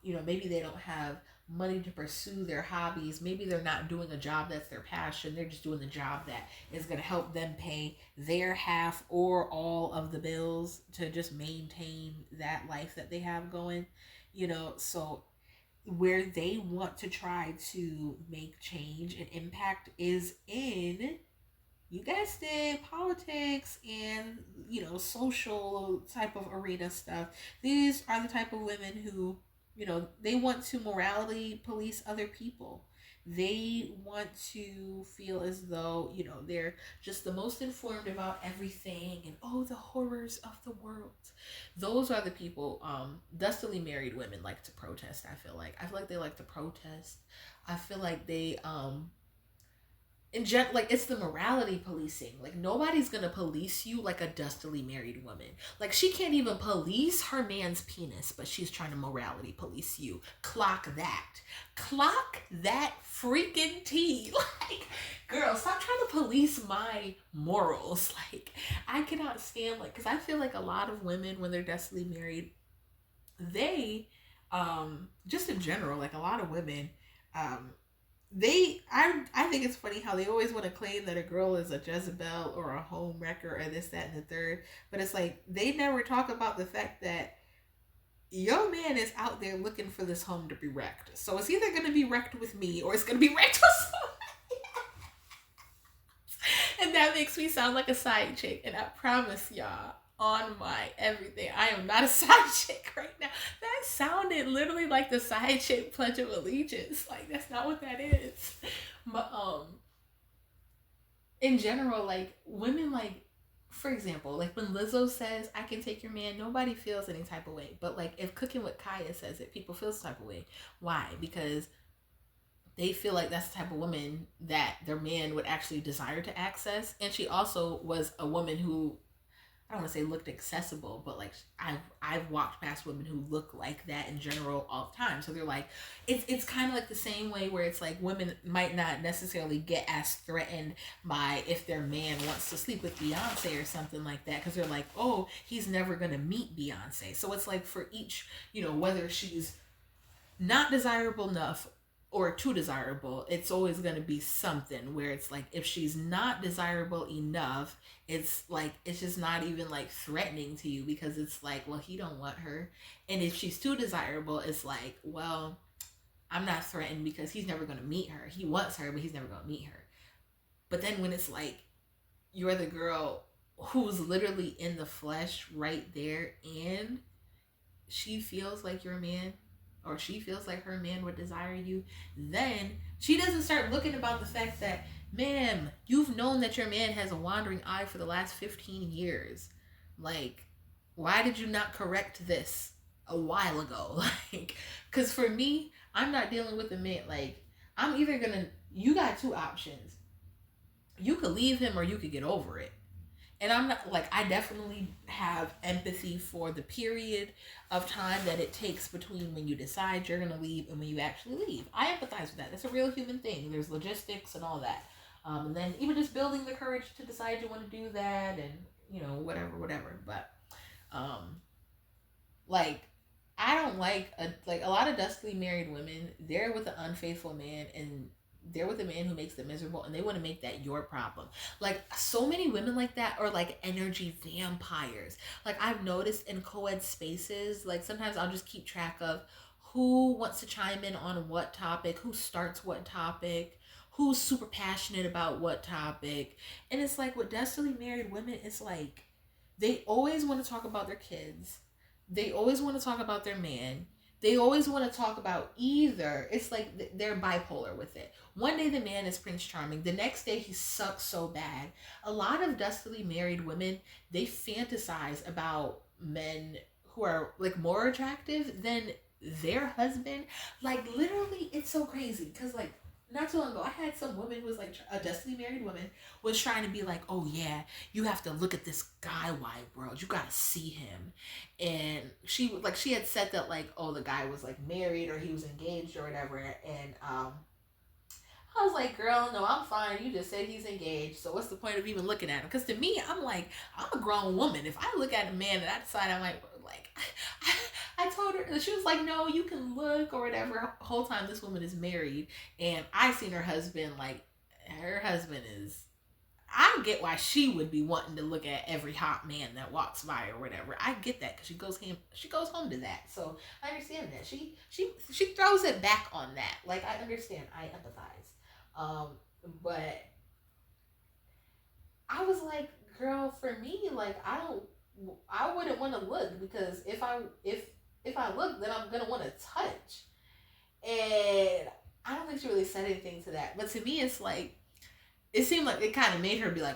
you know, maybe they don't have money to pursue their hobbies. Maybe they're not doing a job that's their passion. They're just doing the job that is going to help them pay their half or all of the bills to just maintain that life that they have going, you know. So where they want to try to make change and impact is in, you guessed it, politics and, you know, social type of arena stuff. These are the type of women who, you know, they want to morality police other people. They want to feel as though, you know, they're just the most informed about everything, and oh, the horrors of the world. Those are the people dustily married women like to protest. I feel like they like to protest. I feel like they like, it's the morality policing. Like, nobody's gonna police you like a dustily married woman. Like, she can't even police her man's penis, but she's trying to morality police you. Clock that freaking tea. Like, girl, stop trying to police my morals. Like, I cannot stand, like, because I feel like a lot of women, when they're dustily married, they just in general, like, a lot of women, I think it's funny how they always want to claim that a girl is a Jezebel or a home wrecker or this, that, and the third. But it's like, they never talk about the fact that your man is out there looking for this home to be wrecked. So it's either going to be wrecked with me, or it's going to be wrecked with somebody. And that makes me sound like a side chick. And I promise y'all, on my everything. I am not a side chick right now. That sounded literally like the side chick Pledge of Allegiance. Like that's not what that is. But in general, like women, like for example, like when Lizzo says I can take your man, nobody feels any type of way. But like if Cooking with Kaya says it, people feel some type of way. Why? Because they feel like that's the type of woman that their man would actually desire to access. And she also was a woman who, I don't want to say looked accessible, but like I've walked past women who look like that in general all the time. So they're like, it's kind of like the same way where it's like women might not necessarily get as threatened by if their man wants to sleep with Beyonce or something like that, because they're like, oh, he's never gonna meet Beyonce. So it's like for each, whether she's not desirable enough or too desirable, it's always going to be something where it's like if she's not desirable enough, it's like it's just not even like threatening to you, because it's like, well, he don't want her. And if she's too desirable, it's like, well, I'm not threatened because he's never going to meet her. He wants her, but he's never going to meet her. But then when it's like you're the girl who's literally in the flesh right there, and she feels like your man, or she feels like her man would desire you, then she doesn't start looking about the fact that, ma'am, you've known that your man has a wandering eye for the last 15 years. Like, why did you not correct this a while ago? Like, because for me, I'm not dealing with a man. Like, I'm either gonna, you got two options. You could leave him or you could get over it. And I'm not like, I definitely have empathy for the period of time that it takes between when you decide you're going to leave and when you actually leave. I empathize with that. That's a real human thing. There's logistics and all that. And then even just building the courage to decide you want to do that, and whatever. But like, I don't like a lot of dustily married women. They're with an unfaithful man, and they're with a man who makes them miserable, and they want to make that your problem. Like, so many women like that are like energy vampires. Like, I've noticed in co-ed spaces, like sometimes I'll just keep track of who wants to chime in on what topic, who starts what topic, who's super passionate about what topic. And it's like with destiny married women, it's like they always want to talk about their kids, they always want to talk about their man, they always want to talk about either. It's like they're bipolar with it. One day the man is Prince Charming, the next day he sucks so bad. A lot of dustily married women, they fantasize about men who are like more attractive than their husband. Like, literally, it's so crazy because like not too long ago, I had some woman who was like a destiny married woman was trying to be like, oh yeah, you have to look at this guy wide world. You gotta see him. And she had said that like, oh, the guy was like married or he was engaged or whatever. And I was like, girl, no, I'm fine. You just said he's engaged. So what's the point of even looking at him? Because to me, I'm like, I'm a grown woman. If I look at a man and I decide I'm like I told her, she was like, no, you can look or whatever. Whole time this woman is married, and I seen her husband, like, her husband is, I don't get why she would be wanting to look at every hot man that walks by or whatever. I get that because she goes home to that. So I understand that. She throws it back on that. Like, I understand. I empathize. But I was like, girl, for me, like, I wouldn't want to look, because if I look, then I'm gonna want to touch. And I don't think she really said anything to that. But to me, it's like, it seemed like it kind of made her be like,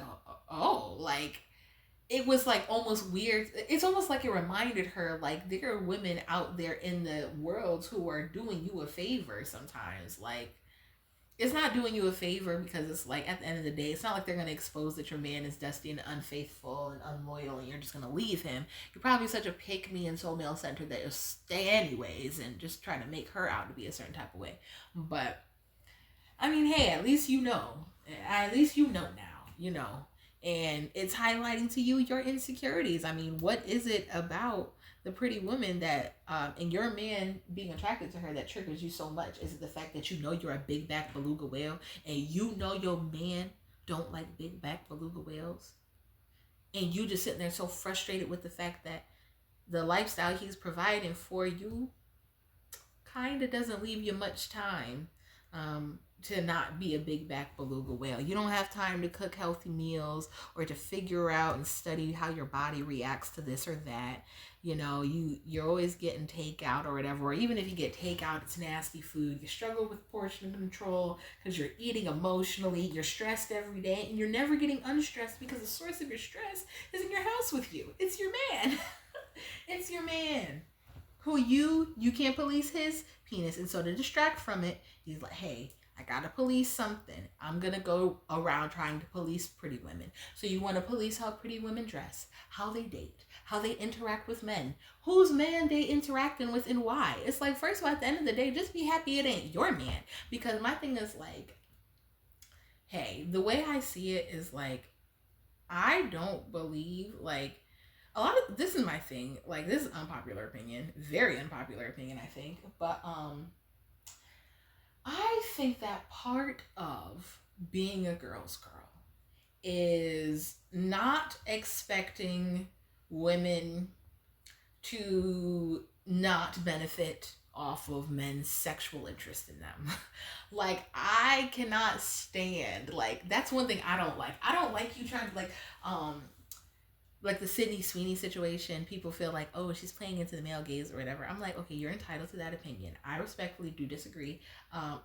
oh, like, it was like almost weird. It's almost like it reminded her, like, there are women out there in the world who are doing you a favor sometimes. Like, it's not doing you a favor, because it's like, at the end of the day, it's not like they're going to expose that your man is dusty and unfaithful and unloyal and you're just going to leave him. You're probably such a pick me and so male centered that you'll stay anyways and just try to make her out to be a certain type of way. But I mean, hey, at least you know. At least you know now. And it's highlighting to you your insecurities. I mean, what is it about the pretty woman that, and your man being attracted to her, that triggers you so much? Is it the fact that you know you're a big back beluga whale, and you know your man don't like big back beluga whales? And you just sitting there so frustrated with the fact that the lifestyle he's providing for you kind of doesn't leave you much time to not be a big back beluga whale. You don't have time to cook healthy meals or to figure out and study how your body reacts to this or that. You know, you're always getting takeout or whatever, or even if you get takeout, it's nasty food. You struggle with portion control because you're eating emotionally. You're stressed every day, and you're never getting unstressed because the source of your stress is in your house with you. It's your man. It's your man. Who you can't police his penis. And so to distract from it, he's like, hey, I gotta police something. I'm gonna go around trying to police pretty women. So you want to police how pretty women dress, how they date, how they interact with men, whose man they interacting with, and why. It's like, first of all, at the end of the day, just be happy it ain't your man. Because my thing is like, hey, the way I see it is like, I don't believe like a lot of this is my thing. Like, this is unpopular opinion, very unpopular opinion, I think. But I think that part of being a girl's girl is not expecting women to not benefit off of men's sexual interest in them. Like, I cannot stand, like, that's one thing I don't like. I don't like you trying to like the Sydney Sweeney situation. People feel like, oh, she's playing into the male gaze or whatever. I'm like, okay, you're entitled to that opinion. I respectfully do disagree.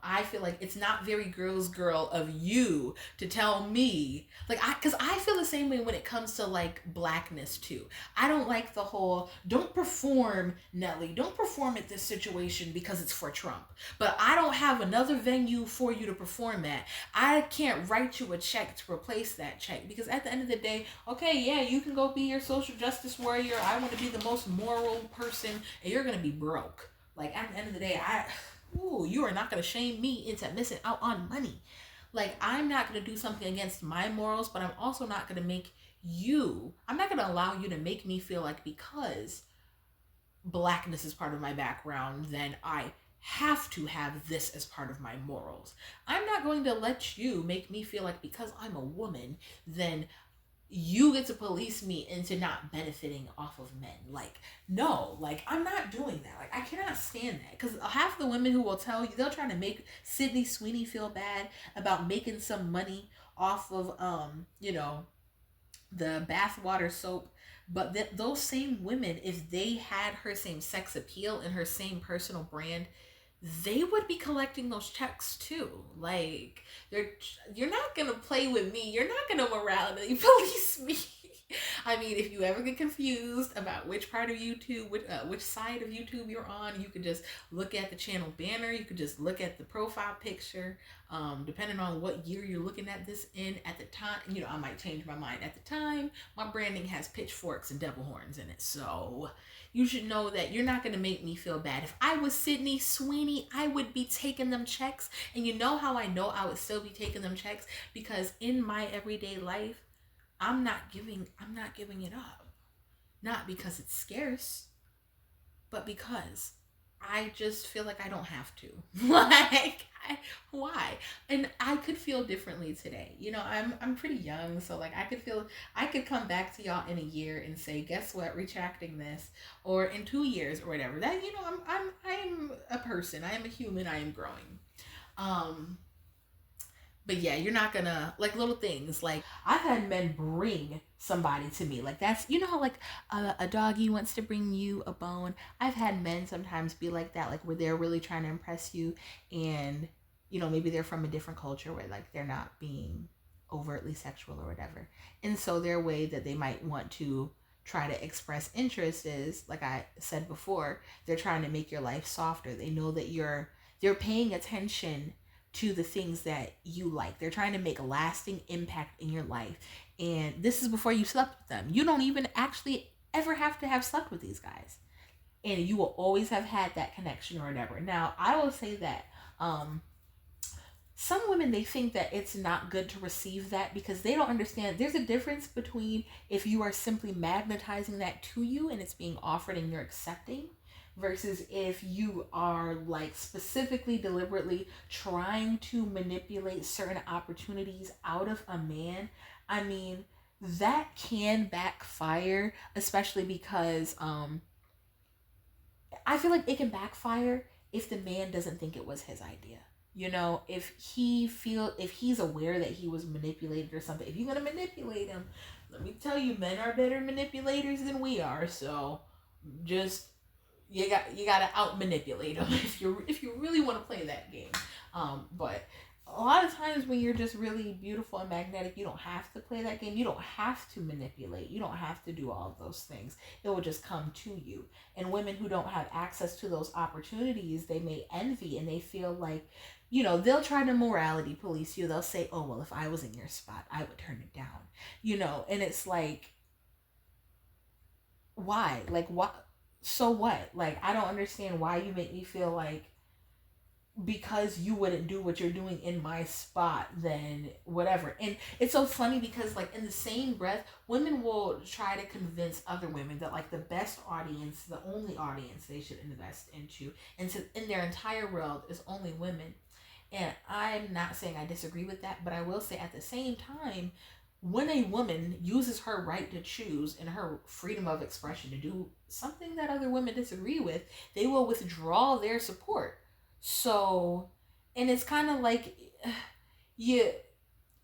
I feel like it's not very girl's girl of you to tell me, like, because I feel the same way when it comes to like blackness too. I don't like the whole, don't perform, Nelly, don't perform at this situation because it's for Trump. But I don't have another venue for you to perform at. I can't write you a check to replace that check, because at the end of the day, okay, yeah, you can go be your social justice warrior. I want to be the most moral person, and you're gonna be broke. Like, at the end of the day, you are not gonna shame me into missing out on money. Like, I'm not gonna do something against my morals, but I'm also not gonna I'm not gonna allow you to make me feel like because blackness is part of my background, then I have to have this as part of my morals. I'm not going to let you make me feel like because I'm a woman, then you get to police me into not benefiting off of men. Like, no, like, I'm not doing that. Like, I cannot stand that, because half the women who will tell you, they'll try to make Sydney Sweeney feel bad about making some money off of the bathwater soap. But those same women, if they had her same sex appeal and her same personal brand, they would be collecting those checks too. Like, you're not gonna play with me. You're not gonna morality police me. I mean, if you ever get confused about which part of YouTube, which side of YouTube you're on, you could just look at the channel banner. You could just look at the profile picture. Depending on what year you're looking at this in at the time, I might change my mind. At the time, my branding has pitchforks and devil horns in it. So you should know that you're not going to make me feel bad. If I was Sydney Sweeney, I would be taking them checks. And you know how I know I would still be taking them checks? Because in my everyday life, I'm not giving it up. Not because it's scarce, but because I just feel like I don't have to. Why? And I could feel differently today. I'm pretty young, so like I could come back to y'all in a year and say, guess what, retracting this, or in 2 years or whatever. That I'm a person. I am a human. I am growing. But yeah, you're not gonna, like, little things. Like, I've had men bring somebody to me. Like, that's, how like a doggy wants to bring you a bone. I've had men sometimes be like that, like, where they're really trying to impress you, and maybe they're from a different culture where, like, they're not being overtly sexual or whatever. And so their way that they might want to try to express interest is, like I said before, they're trying to make your life softer. They know that they're paying attention to the things that you like. They're trying to make a lasting impact in your life. And this is before you slept with them. You don't even actually ever have to have slept with these guys. And you will always have had that connection or whatever. Now, I will say that some women, they think that it's not good to receive that because they don't understand. There's a difference between if you are simply magnetizing that to you and it's being offered and you're accepting, versus if you are, like, specifically, deliberately trying to manipulate certain opportunities out of a man. I mean, that can backfire, especially because I feel like it can backfire if the man doesn't think it was his idea. You know, if he's aware that he was manipulated or something, if you're gonna manipulate him, let me tell you, men are better manipulators than we are. So just you gotta out manipulate them if you really want to play that game. But a lot of times when you're just really beautiful and magnetic, you don't have to play that game. You don't have to manipulate. You don't have to do all of those things. It will just come to you. And women who don't have access to those opportunities, they may envy and they feel like, you know, they'll try to morality police you. They'll say, oh, well, if I was in your spot, I would turn it down. You know, and it's like, why? Like, what? So what? Like, I don't understand why you make me feel like because you wouldn't do what you're doing in my spot, then whatever. And it's so funny because, like, in the same breath, women will try to convince other women that, like, the best audience, the only audience they should invest into, and to, in their entire world, is only women. And I'm not saying I disagree with that, but I will say at the same time, when a woman uses her right to choose and her freedom of expression to do something that other women disagree with, they will withdraw their support. So, and it's kind of like you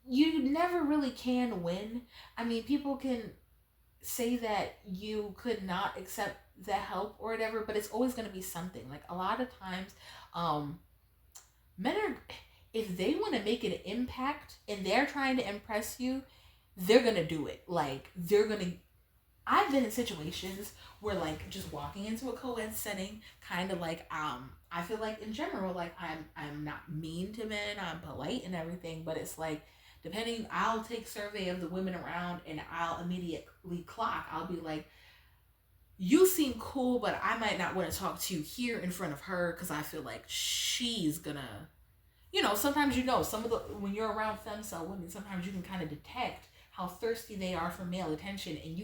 you never really can win. I mean, people can say that you could not accept the help or whatever, but it's always going to be something. Like a lot of times, um, men are, if they want to make an impact and they're trying to impress you, they're going to do it. Like they're going to, I've been in situations where like just walking into a co-ed setting, kind of like I feel like in general like I'm not mean to men, I'm polite and everything, but it's like depending, I'll take survey of the women around and I'll immediately clock. I'll be like, you seem cool, but I might not want to talk to you here in front of her because I feel like she's gonna, you know, sometimes, you know, some of the, when you're around femcel women, sometimes you can kind of detect how thirsty they are for male attention, and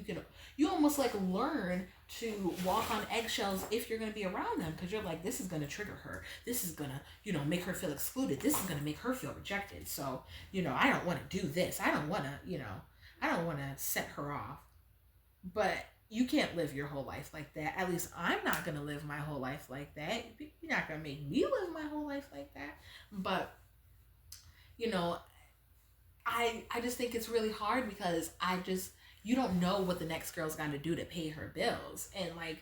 you almost like learn to walk on eggshells if you're going to be around them, because you're like, this is going to trigger her, this is going to, you know, make her feel excluded, this is going to make her feel rejected, so, you know, I don't want to do this, I don't want to, you know, I don't want to set her off. But you can't live your whole life like that. At least I'm not going to live my whole life like that. You're not going to make me live my whole life like that. But, you know, I just think it's really hard because you don't know what the next girl's going to do to pay her bills. And like,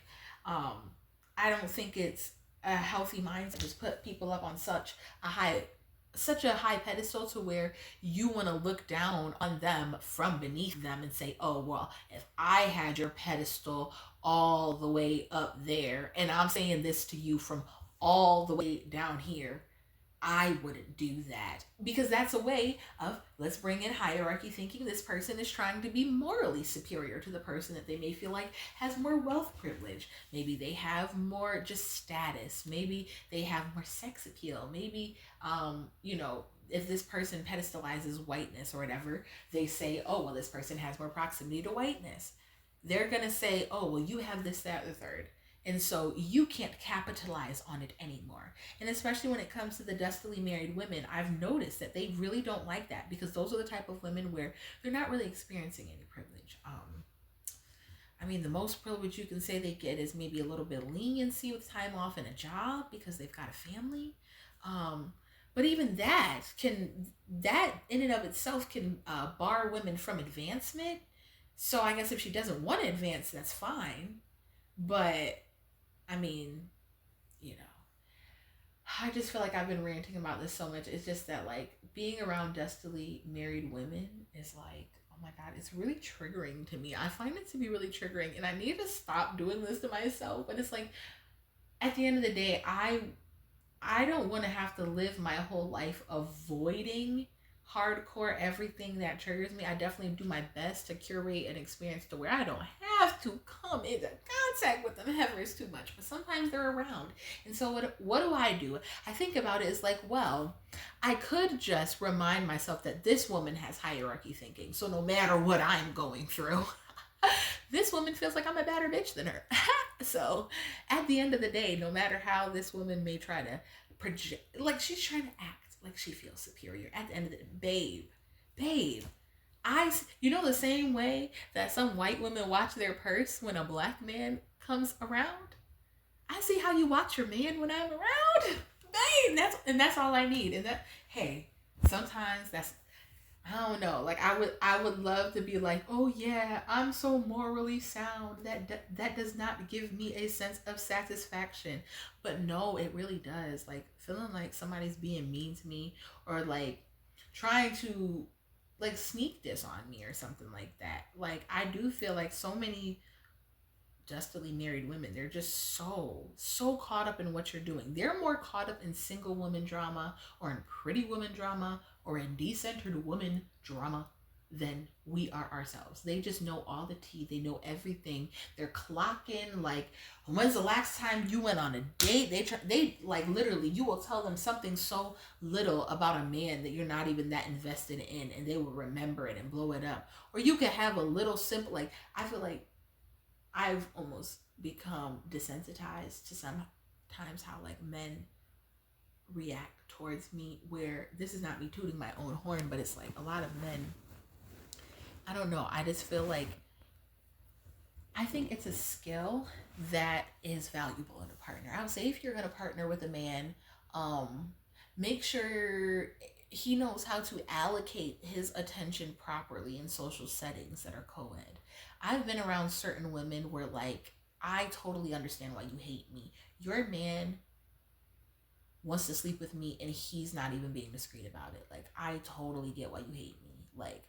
I don't think it's a healthy mindset to just put people up on such a high pedestal to where you want to look down on them from beneath them and say, oh, well, if I had your pedestal all the way up there, and I'm saying this to you from all the way down here, I wouldn't do that, because that's a way of, let's bring in hierarchy thinking. This person is trying to be morally superior to the person that they may feel like has more wealth privilege. Maybe they have more just status. Maybe they have more sex appeal. Maybe, you know, if this person pedestalizes whiteness or whatever, they say, oh, well, this person has more proximity to whiteness. They're going to say, oh, well, you have this, that, or the third. And so you can't capitalize on it anymore. And especially when it comes to the dustily married women, I've noticed that they really don't like that, because those are the type of women where they're not really experiencing any privilege. I mean, the most privilege you can say they get is maybe a little bit of leniency with time off and a job because they've got a family. But even that in and of itself can bar women from advancement. So I guess if she doesn't want to advance, that's fine. But I mean, you know, I just feel like I've been ranting about this so much. It's just that, like, being around dustily married women is like, oh my God, it's really triggering to me. I find it to be really triggering, and I need to stop doing this to myself. But it's like, at the end of the day, I don't want to have to live my whole life avoiding hardcore everything that triggers me. I definitely do my best to curate an experience to where I don't have to come into contact with them ever is too much, but sometimes they're around. And so what do? I think about it as like, well, I could just remind myself that this woman has hierarchy thinking, so no matter what I'm going through, this woman feels like I'm a better bitch than her. So at the end of the day, no matter how this woman may try to project, like she's trying to act like she feels superior, at the end of the day, babe, you know, the same way that some white women watch their purse when a black man comes around, I see how you watch your man when I'm around. Babe, that's all I need. And that, hey, sometimes that's, I don't know. Like I would love to be like, oh yeah, I'm so morally sound. That does not give me a sense of satisfaction. But no, it really does. Like feeling like somebody's being mean to me, or like trying to like sneak this on me or something like that. Like I do feel like so many justly married women, they're just so caught up in what you're doing. They're more caught up in single woman drama, or in pretty woman drama, or in decentered woman drama than we are ourselves. They just know all the tea. They know everything. They're clocking like, when's the last time you went on a date? They like literally, you will tell them something so little about a man that you're not even that invested in, and they will remember it and blow it up. Or you could have a little simple, like I feel like I've almost become desensitized to sometimes how like men react towards me, where this is not me tooting my own horn, but it's like a lot of men, I don't know, I just feel like I think it's a skill that is valuable in a partner. I would say if you're going to partner with a man, make sure he knows how to allocate his attention properly in social settings that are co-ed. I've been around certain women where like, I totally understand why you hate me. Your man wants to sleep with me and he's not even being discreet about it. Like, I totally get why you hate me. Like,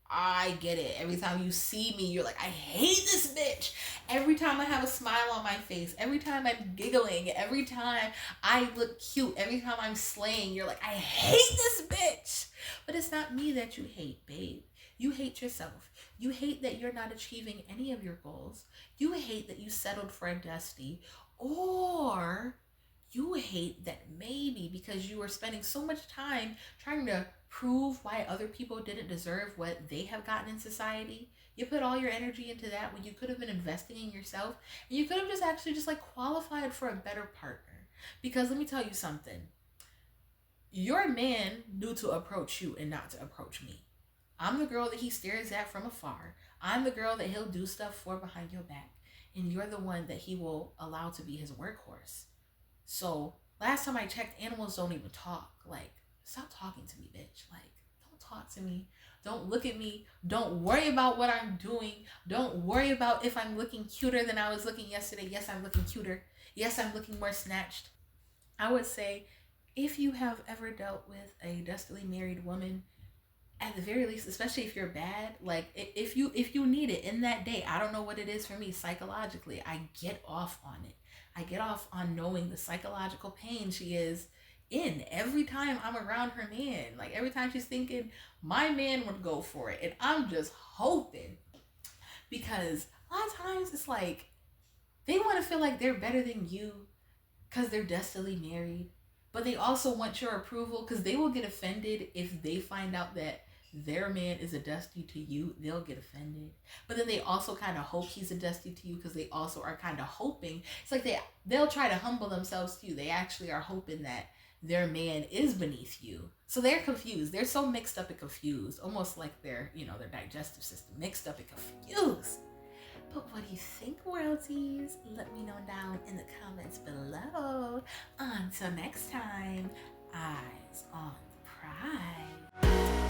I get it. Every time you see me, you're like, I hate this bitch. Every time I have a smile on my face, every time I'm giggling, every time I look cute, every time I'm slaying, you're like, I hate this bitch. But it's not me that you hate, babe. You hate yourself. You hate that you're not achieving any of your goals. You hate that you settled for a dusty. Or you hate that maybe because you were spending so much time trying to prove why other people didn't deserve what they have gotten in society, you put all your energy into that when you could have been investing in yourself, and you could have just actually just like qualified for a better partner. Because let me tell you something, your man knew to approach you and not to approach me. I'm the girl that he stares at from afar. I'm the girl that he'll do stuff for behind your back, and you're the one that he will allow to be his workhorse. So last time I checked, animals don't even talk. Like, stop talking to me, bitch. Like, don't talk to me. Don't look at me. Don't worry about what I'm doing. Don't worry about if I'm looking cuter than I was looking yesterday. Yes, I'm looking cuter. Yes, I'm looking more snatched. I would say if you have ever dealt with a dustily married woman, at the very least, especially if you're bad, like if you need it in that day, I don't know what it is for me psychologically, I get off on it. I get off on knowing the psychological pain she is in every time I'm around her man. Like every time she's thinking my man would go for it, and I'm just hoping, because a lot of times it's like they want to feel like they're better than you because they're destily married, but they also want your approval because they will get offended if they find out that their man is a dusty to you. They'll get offended, but then they also kind of hope he's a dusty to you because they also are kind of hoping, it's like they'll try to humble themselves to you. They actually are hoping that their man is beneath you, so they're confused. They're so mixed up and confused, almost like their digestive system mixed up and confused. But what do you think, worldies? Let me know down in the comments below. Until next time, eyes on the prize.